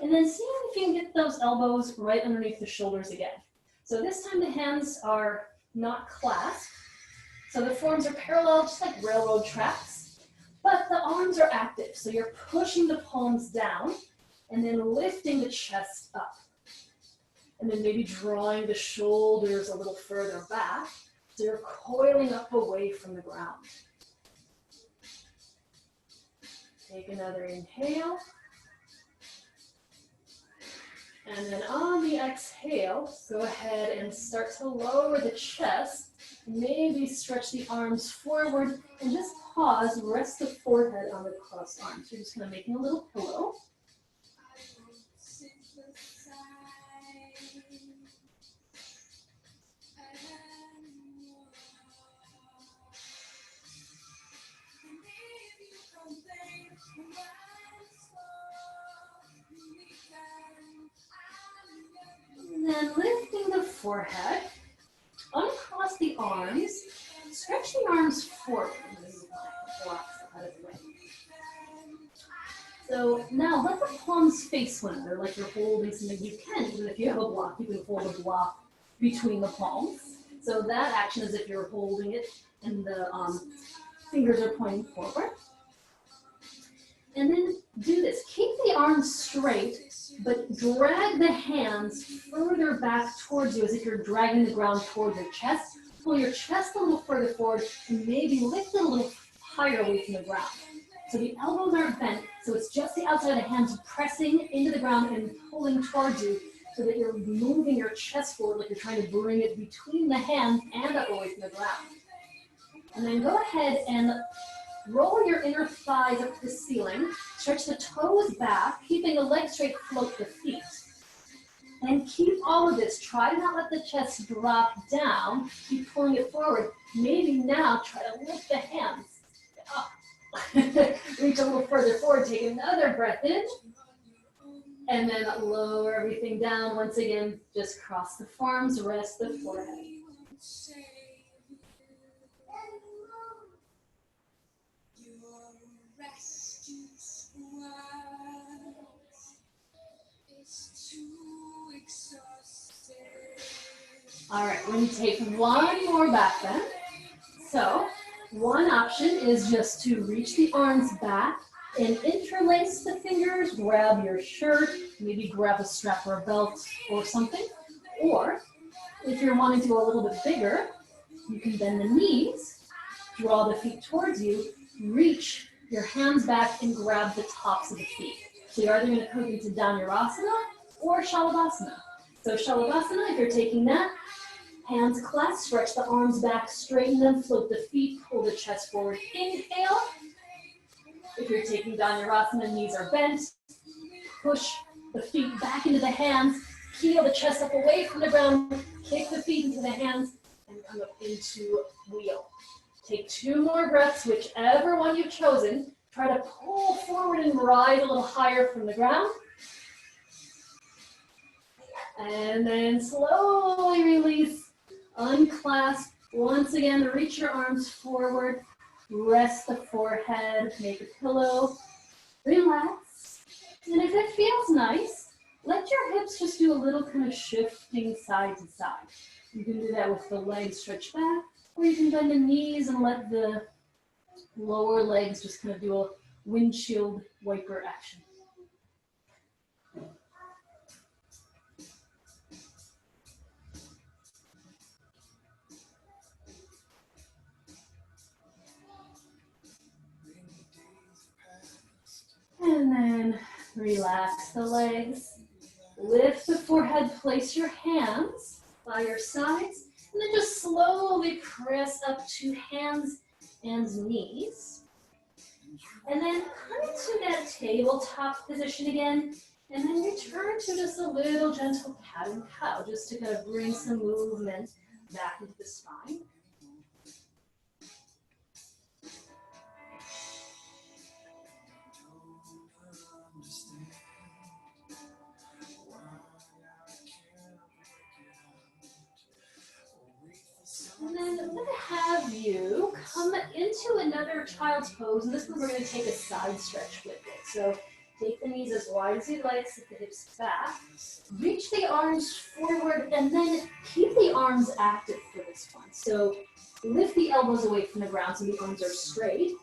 and then see if you can get those elbows right underneath the shoulders again. So this time the hands are not clasped. So the forearms are parallel, just like railroad tracks, but the arms are active. So you're pushing the palms down and then lifting the chest up. And then maybe drawing the shoulders a little further back. So you're coiling up away from the ground. Take another inhale. And then on the exhale, go ahead and start to lower the chest. Maybe stretch the arms forward and just pause, rest the forehead on the crossed arms. You're just kind of making a little pillow. And then lifting the forehead. Uncross the arms, stretch the arms forward. So now let the palms face one another like you're holding something. You can, even if you have a block, you can hold a block between the palms. So that action is if you're holding it and the fingers are pointing forward. And then do this. Keep the arms straight, but drag the hands further back towards you as if you're dragging the ground toward your chest. Pull your chest a little further forward and maybe lift it a little higher away from the ground. So the elbows aren't bent, so it's just the outside of the hands pressing into the ground and pulling towards you so that you're moving your chest forward like you're trying to bring it between the hands and up away from the ground. And then go ahead and roll your inner thighs up to the ceiling, stretch the toes back, keeping the legs straight, float the feet. And keep all of this. Try to not let the chest drop down. Keep pulling it forward. Maybe now try to lift the hands up. Reach a little further forward, take another breath in, and then lower everything down. Once again, just cross the forearms, rest the forehead. All right, we're going to take one more back bend. So one option is just to reach the arms back and interlace the fingers, grab your shirt, maybe grab a strap or a belt or something. Or if you're wanting to go a little bit bigger, you can bend the knees, draw the feet towards you, reach your hands back and grab the tops of the feet. So you're either going to come into Dhanurasana or Shalabhasana. So Shalabhasana, if you're taking that, hands clasped, stretch the arms back, straighten them, float the feet, pull the chest forward, inhale. If you're taking Dhanurasana, knees are bent, push the feet back into the hands, heel the chest up away from the ground, kick the feet into the hands, and come up into wheel. Take two more breaths, whichever one you've chosen. Try to pull forward and rise a little higher from the ground. And then slowly release. Unclasp. Once again, reach your arms forward. Rest the forehead. Make a pillow. Relax. And if it feels nice, let your hips just do a little kind of shifting side to side. You can do that with the legs stretched back, or you can bend the knees and let the lower legs just kind of do a windshield wiper action. And then relax the legs. Lift the forehead, place your hands by your sides, and then just slowly press up to hands and knees. And then come into that tabletop position again, and then return to just a little gentle cat and cow, just to kind of bring some movement back into the spine. And then I'm going to have you come into another child's pose, and this one we're going to take a side stretch with it. So take the knees as wide as you'd like, sit the hips back, reach the arms forward, and then keep the arms active for this one. So lift the elbows away from the ground so the arms are straight.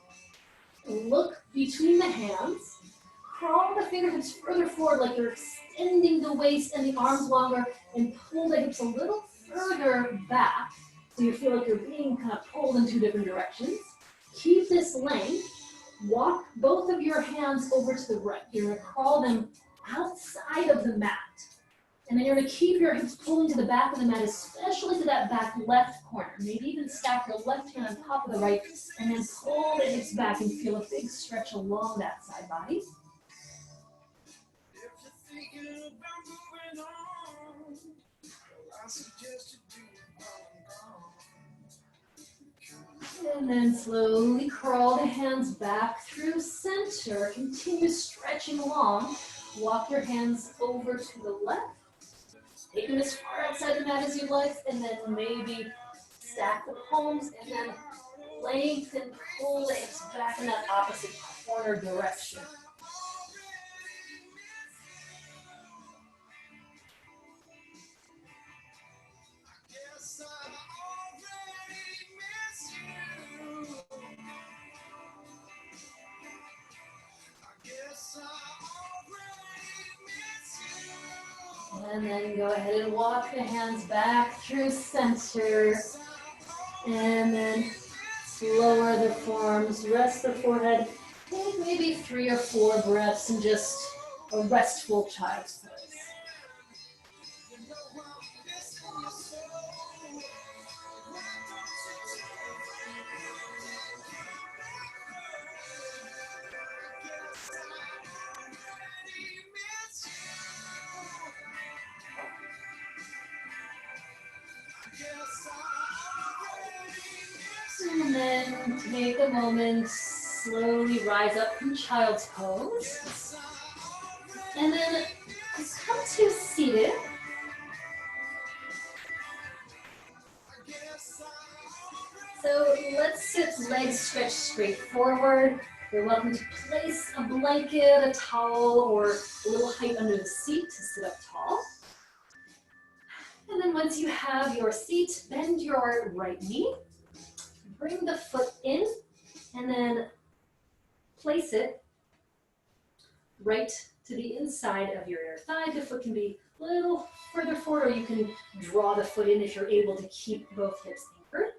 Look between the hands. Crawl the fingertips further forward like you're extending the waist and the arms longer, and pull the hips a little further back. So you feel like you're being kind of pulled in two different directions. Keep this length. Walk both of your hands over to the right. You're going to crawl them outside of the mat. And then you're going to keep your hips pulling to the back of the mat, especially to that back left corner. Maybe even stack your left hand on top of the right, and then pull the hips back and feel a big stretch along that side body. And then slowly crawl the hands back through center. Continue stretching along. Walk your hands over to the left. Take them as far outside the mat as you like, and then maybe stack the palms, and then lengthen, pull the hips back in that opposite corner direction. And then go ahead and walk the hands back through center. And then lower the forearms, rest the forehead. Take maybe 3 or 4 breaths in just a restful child's pose. And then take a moment, slowly rise up from child's pose. And then just come to seated. So let's sit legs stretched straight forward. You're welcome to place a blanket, a towel, or a little height under the seat to sit up tall. And then once you have your seat, bend your right knee. Bring the foot in and then place it right to the inside of your inner thigh. The foot can be a little further forward, or you can draw the foot in if you're able to keep both hips anchored.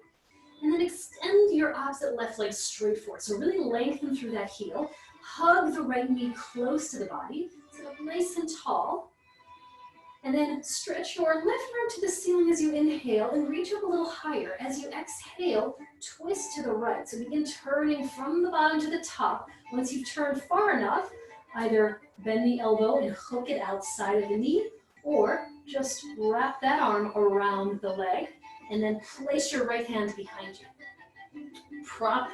And then extend your opposite left leg straight forward. So really lengthen through that heel. Hug the right knee close to the body. Sit up nice and tall. And then stretch your left arm to the ceiling as you inhale and reach up a little higher. As you exhale, twist to the right. So begin turning from the bottom to the top. Once you've turned far enough, either bend the elbow and hook it outside of the knee, or just wrap that arm around the leg and then place your right hand behind you. Prop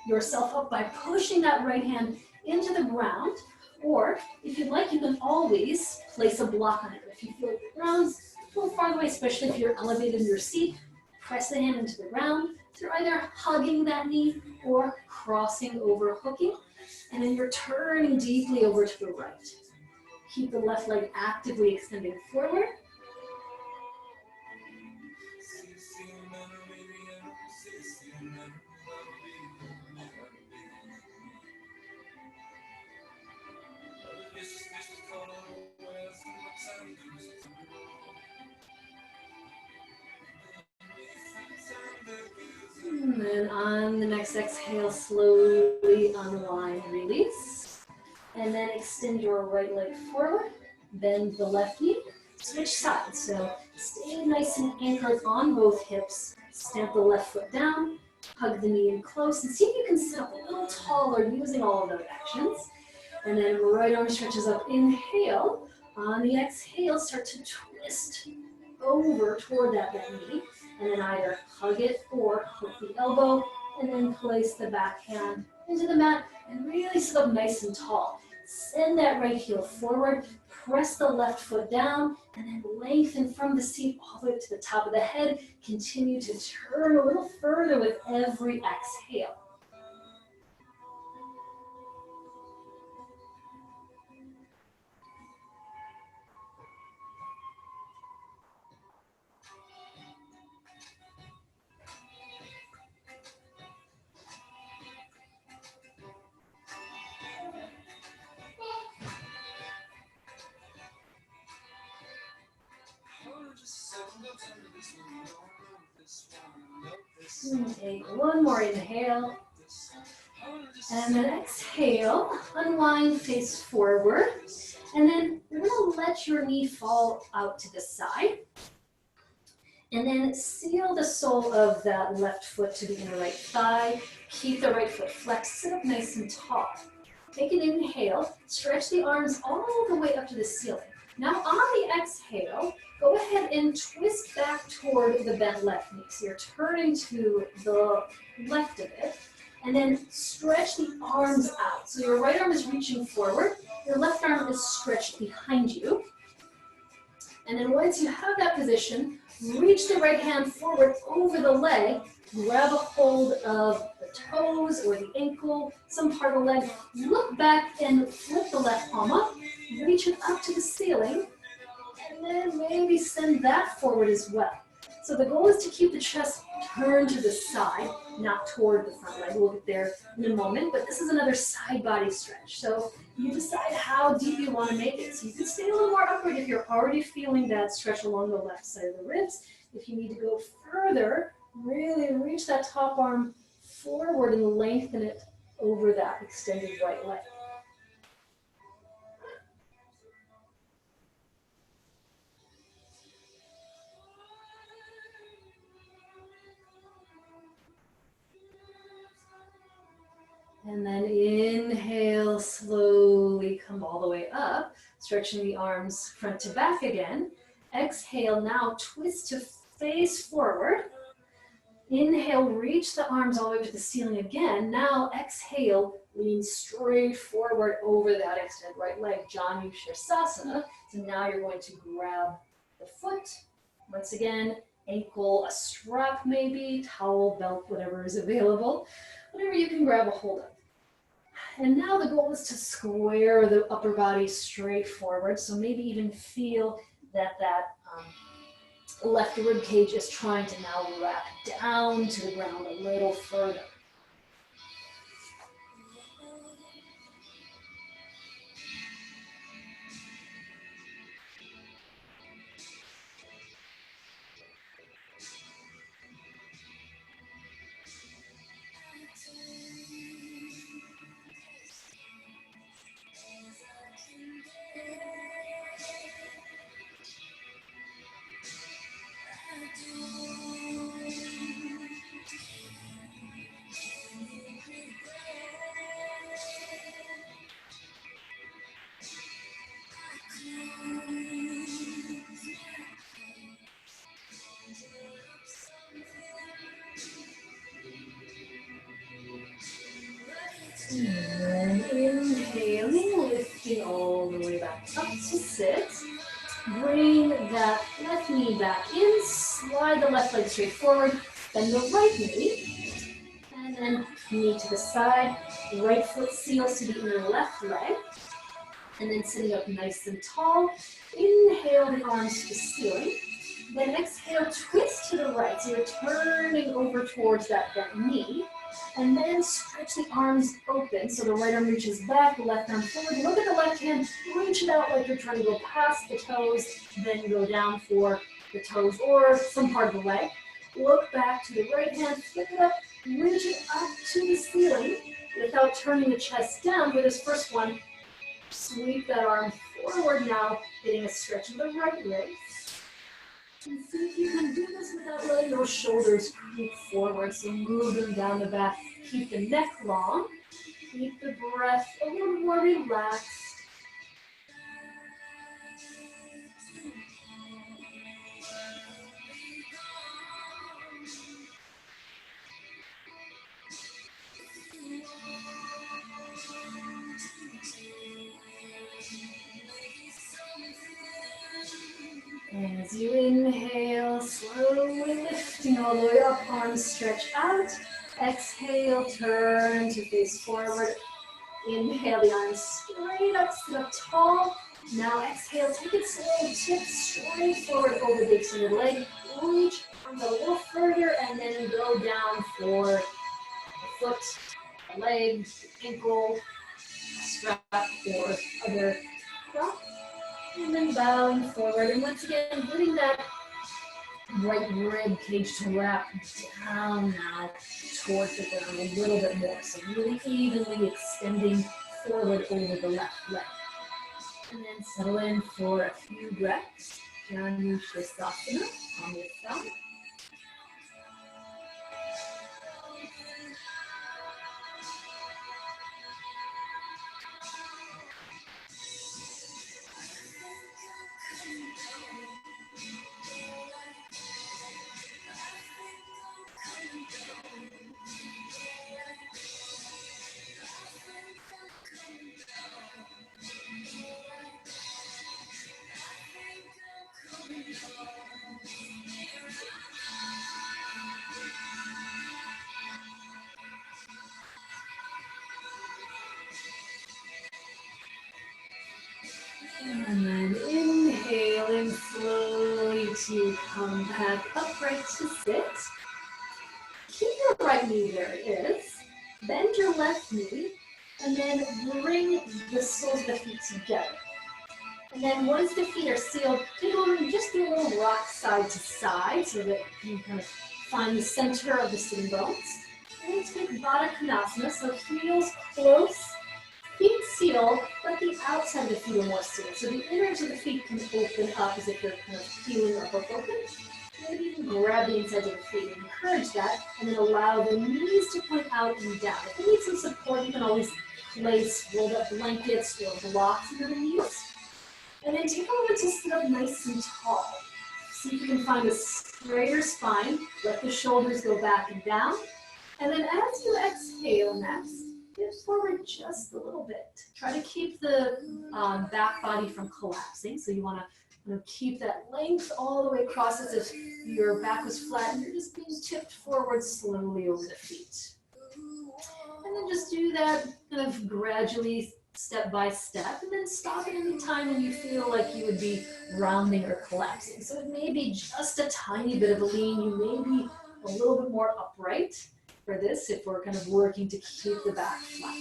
yourself up by pushing that right hand into the ground, or if you'd like, you can always place a block on it. If you feel the ground's a little far away, especially if you're elevated in your seat, press the hand into the ground. So you're either hugging that knee or crossing over, hooking, and then you're turning deeply over to the right. Keep the left leg actively extending forward. And then on the next exhale, slowly unwind, release. And then extend your right leg forward, bend the left knee, switch sides. So stay nice and anchored on both hips. Stamp the left foot down, hug the knee in close, and see if you can sit up a little taller using all of those actions. And then right arm stretches up, inhale. On the exhale, start to twist over toward that bent knee. And then either hug it or hook the elbow, and then place the back hand into the mat and really sit up nice and tall. Send that right heel forward, press the left foot down, and then lengthen from the seat all the way up to the top of the head. Continue to turn a little further with every exhale. Take one more inhale. And then exhale, unwind, face forward. And then you're gonna let your knee fall out to the side. And then seal the sole of that left foot to the inner right thigh. Keep the right foot flexed, sit up nice and tall. Take an inhale, stretch the arms all the way up to the ceiling. Now on the exhale, go ahead and twist back toward the bent left knee. So you're turning to the left of it. And then stretch the arms out. So your right arm is reaching forward, your left arm is stretched behind you. And then once you have that position, reach the right hand forward over the leg, grab a hold of the toes or the ankle, some part of the leg, look back and flip the left palm up, reach it up to the ceiling, and then maybe send that forward as well. So the goal is to keep the chest turned to the side, not toward the front leg. We'll get there in a moment, but this is another side body stretch. So you decide how deep you want to make it. So you can stay a little more upward if you're already feeling that stretch along the left side of the ribs. If you need to go further, really reach that top arm forward and lengthen it over that extended right leg. And then inhale, slowly come all the way up, stretching the arms front to back again. Exhale, now twist to face forward. Inhale, reach the arms all the way to the ceiling again. Now exhale, lean straight forward over that extended right leg, Janu Shirsasana. So now you're going to grab the foot. Once again, ankle, a strap maybe, towel, belt, whatever is available. Whatever you can grab a hold of. And now the goal is to square the upper body straight forward. So maybe even feel that left rib cage is trying to now wrap down to the ground a little further. And inhaling, lifting all the way back up to sit. Bring that left knee back in, slide the left leg straight forward, bend the right knee, and then knee to the side, right foot seals to the inner left leg, and then sitting up nice and tall. Inhale the arms to the ceiling, then exhale, twist to the right, so you're turning over towards that bent knee, and then stretch the arms open, so the right arm reaches back, the left arm forward. Look at the left hand, reach it out like you're trying to go past the toes, then go down for the toes or some part of the leg. Look back to the right hand, flip it up, reach it up to the ceiling without turning the chest down. For this first one, sweep that arm forward now, getting a stretch in the right leg. And see if you can do this without letting those shoulders creep forward. So move them down the back. Keep the neck long. Keep the breath a little more relaxed. As you inhale, slowly lifting all the way up, arms stretch out. Exhale, turn to face forward. Inhale the arms straight up, sit up tall. Now exhale, take it slow, tip straight forward over the extended leg. Reach arms a little further and then go down for the foot, the leg, the ankle, strap, or other prop. And then bowing forward, and once again, getting that right rib cage to wrap down now towards the ground a little bit more. So really evenly extending forward over the left leg. And then settle in for a few breaths. Janu Shirsasana on your side. And then inhaling slowly to come back upright to sit. Keep your right knee where it is. Bend your left knee, and then bring the soles of the feet together. And then once the feet are sealed, just do a little rock side to side so that you can kind of find the center of the sitting bones. And then take Baddha Konasana, so heels close. Feet sealed, but the outside of the feet are more sealed. So the inners of the feet can open up as if they're kind of peeling up or open. Maybe you can grab the insides of the feet and encourage that, and then allow the knees to point out and down. If you need some support, you can always place rolled up blankets or blocks under the knees. And then take a moment to sit up nice and tall. See if you can find a straighter spine. Let the shoulders go back and down. And then as you exhale next, dip forward just a little bit. Try to keep the back body from collapsing. So you want to keep that length all the way across as if your back was flat and you're just being tipped forward slowly over the feet. And then just do that kind of gradually, step by step, and then stop at any time when you feel like you would be rounding or collapsing. So it may be just a tiny bit of a lean. You may be a little bit more upright for this if we're kind of working to keep the back flat.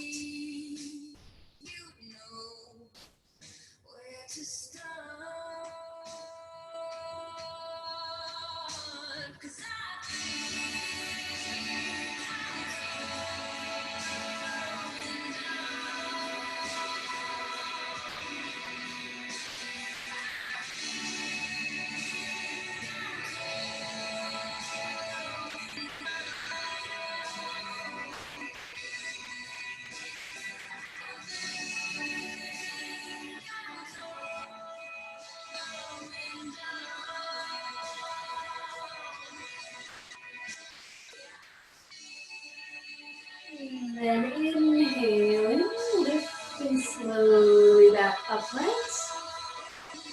And then inhaling, lifting slowly back upright.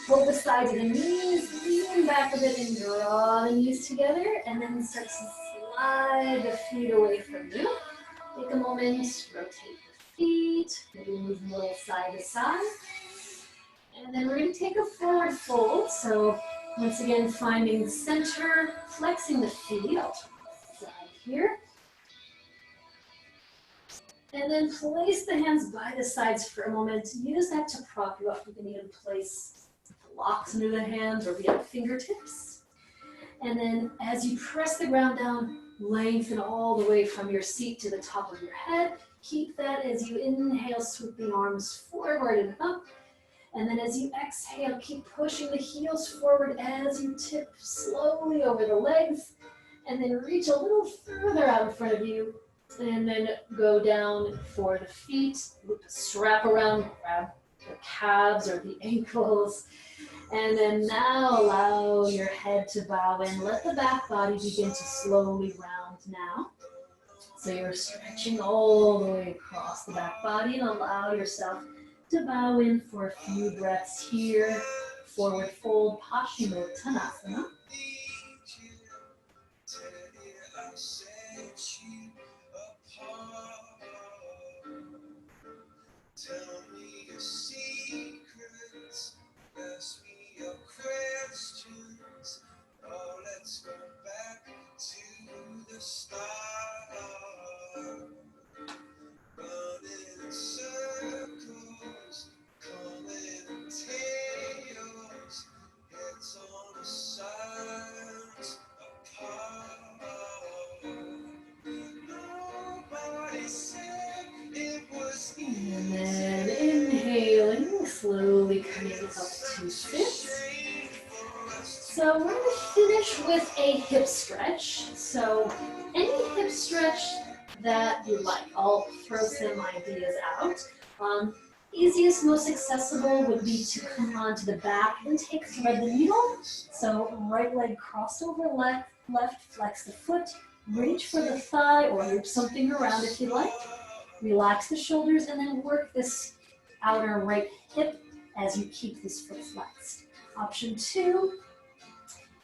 Hold the sides of the knees, lean back a bit and draw the knees together, and then start to slide the feet away from you. Take a moment, rotate the feet, maybe move a little side to side. And then we're going to take a forward fold. So once again, finding the center, flexing the feet. I'll turn the side here. And then place the hands by the sides for a moment. Use that to prop you up. You can even place blocks under the hands or via fingertips. And then as you press the ground down, lengthen all the way from your seat to the top of your head. Keep that as you inhale, swooping arms forward and up. And then as you exhale, keep pushing the heels forward as you tip slowly over the legs. And then reach a little further out in front of you. And then go down for the feet, loop a strap around, grab the calves or the ankles. And then now allow your head to bow in. Let the back body begin to slowly round now. So you're stretching all the way across the back body and allow yourself to bow in for a few breaths here. Forward fold, Paschimottanasana. Tell me your secrets, ask me your questions. Oh, let's go back to the start. Running in circles, calling in tails, heads on the sides, apart. Nobody said it was easy. And then inhaling, slowly coming up to sit. So we're going to finish with a hip stretch. So any hip stretch that you like. I'll throw some ideas out. Easiest, most accessible would be to come onto the back and take thread the needle. So right leg crossed over left, flex the foot, reach for the thigh or loop something around if you like. Relax the shoulders and then work this outer right hip as you keep this foot flexed. Option 2,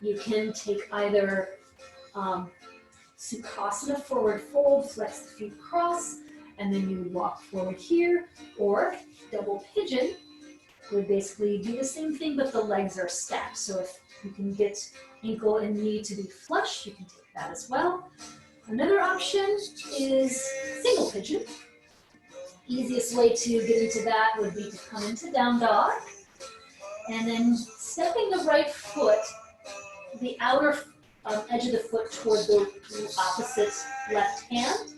you can take either Sukhasana, forward fold, flex the feet across, and then you walk forward here, or double pigeon would basically do the same thing, but the legs are stacked. So if you can get ankle and knee to be flush, you can take that as well. Another option is single pigeon. Easiest way to get into that would be to come into down dog, and then stepping the right foot, the outer edge of the foot toward the opposite left hand,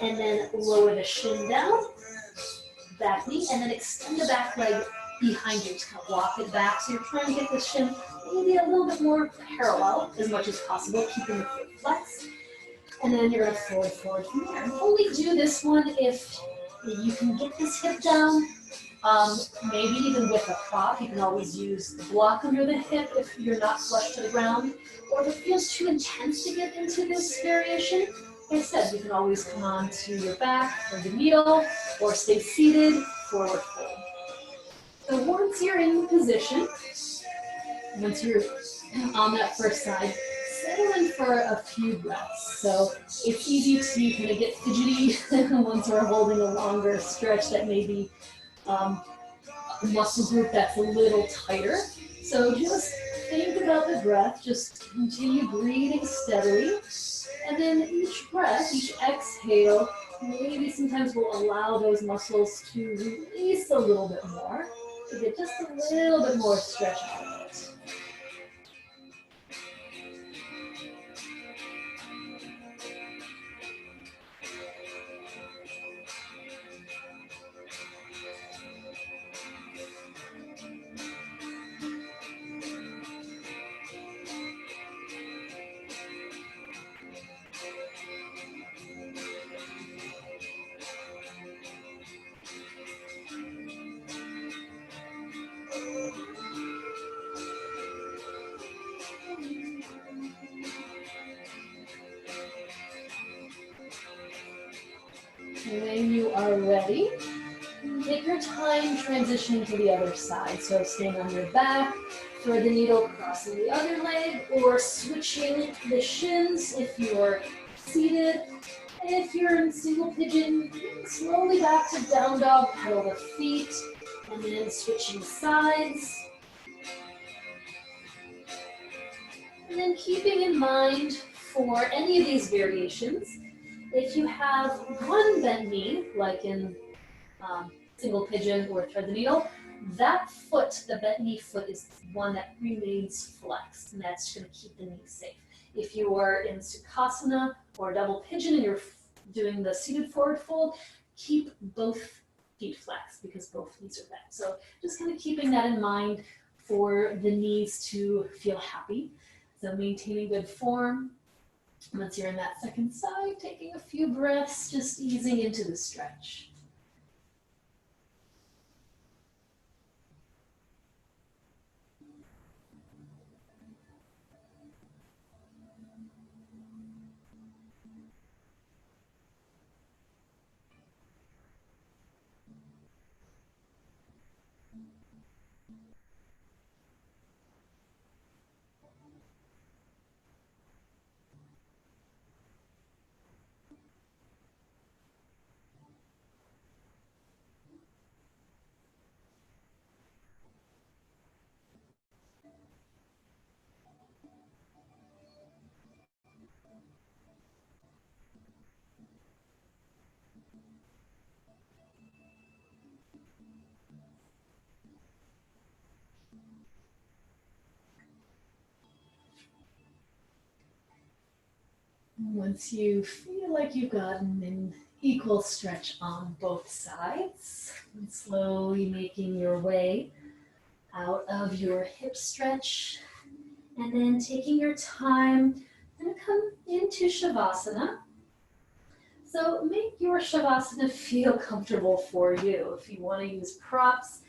and then lower the shin down, back knee, and then extend the back leg behind you to kind of walk it back. So you're trying to get the shin maybe a little bit more parallel as much as possible, keeping the foot flexed. And then you're going to forward from there. And only do this one if you can get this hip down Maybe even with a prop, you can always use the block under the hip if you're not flush to the ground. Or if it feels too intense to get into this variation, like I said, you can always come on to your back or the needle, or stay seated, forward fold. So once you're in position, once you're on that first side, settle in for a few breaths. So it's easy to kind of get fidgety once we're holding a longer stretch that may be a muscle group that's a little tighter. So just think about the breath, just continue breathing steadily. And then each breath, each exhale, maybe sometimes we'll allow those muscles to release a little bit more to get just a little bit more stretch out of it. When you are ready, take your time transitioning to the other side. So staying on your back, thread the needle, crossing the other leg, or switching the shins if you're seated. If you're in single pigeon, slowly back to down dog, pedal the feet, and then switching sides. And then keeping in mind for any of these variations, if you have one bent knee, like in single pigeon or thread the needle, that foot, the bent knee foot, is one that remains flexed, and that's going to keep the knee safe. If you are in Sukhasana or double pigeon and you're doing the seated forward fold, keep both feet flexed because both knees are bent. So just kind of keeping that in mind for the knees to feel happy. So maintaining good form. Once you're in that second side, taking a few breaths, just easing into the stretch. Once you feel like you've gotten an equal stretch on both sides, and slowly making your way out of your hip stretch, and then taking your time, and come into Shavasana. So make your Shavasana feel comfortable for you. If you want to use props,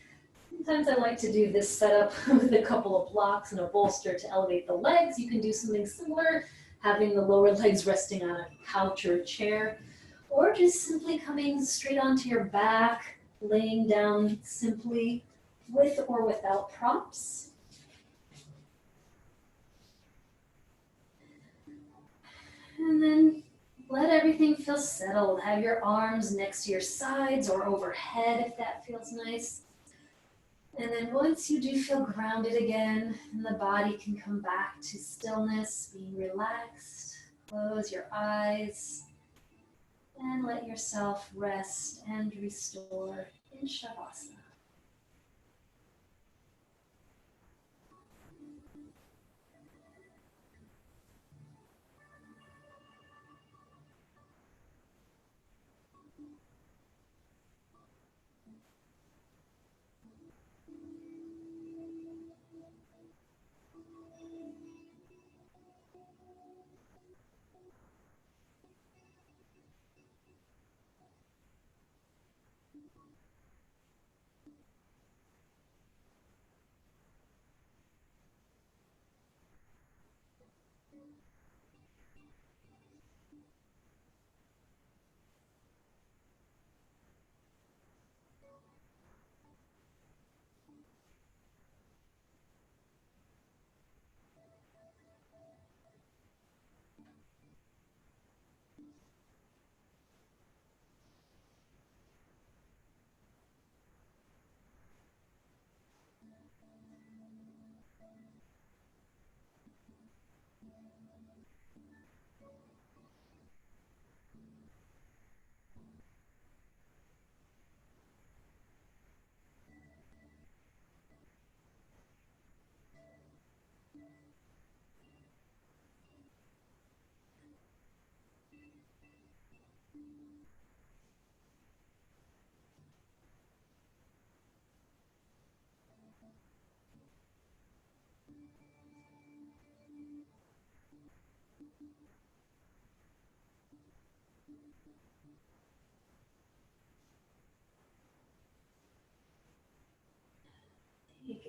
sometimes I like to do this setup with a couple of blocks and a bolster to elevate the legs. You can do something similar, having the lower legs resting on a couch or a chair, or just simply coming straight onto your back, laying down simply with or without props. And then let everything feel settled. Have your arms next to your sides or overhead if that feels nice. And then once you do feel grounded again, and the body can come back to stillness, being relaxed, close your eyes, and let yourself rest and restore in Shavasana.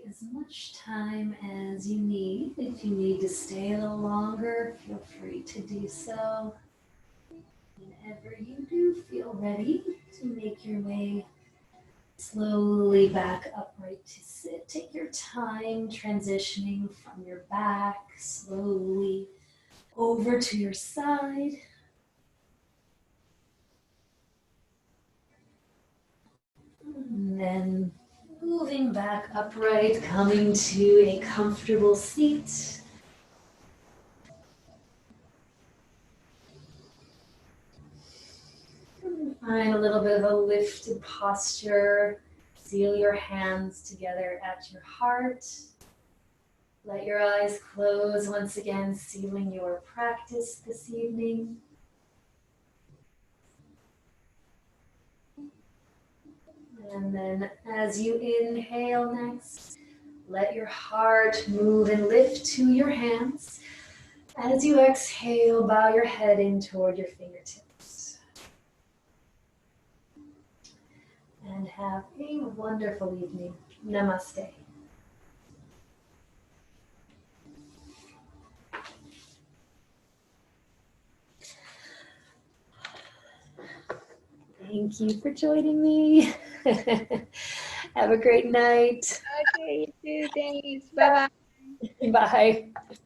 as much time as you need. If you need to stay a little longer, feel free to do so. Whenever you do feel ready to make your way slowly back upright to sit, take your time transitioning from your back slowly over to your side. And then moving back upright, coming to a comfortable seat. Find a little bit of a lifted posture. Seal your hands together at your heart. Let your eyes close once again, sealing your practice this evening. And then as you inhale next, let your heart move and lift to your hands. As you exhale, bow your head in toward your fingertips. And have a wonderful evening. Namaste. Thank you for joining me. Have a great night. Okay, you too. Thanks. Bye bye. Bye.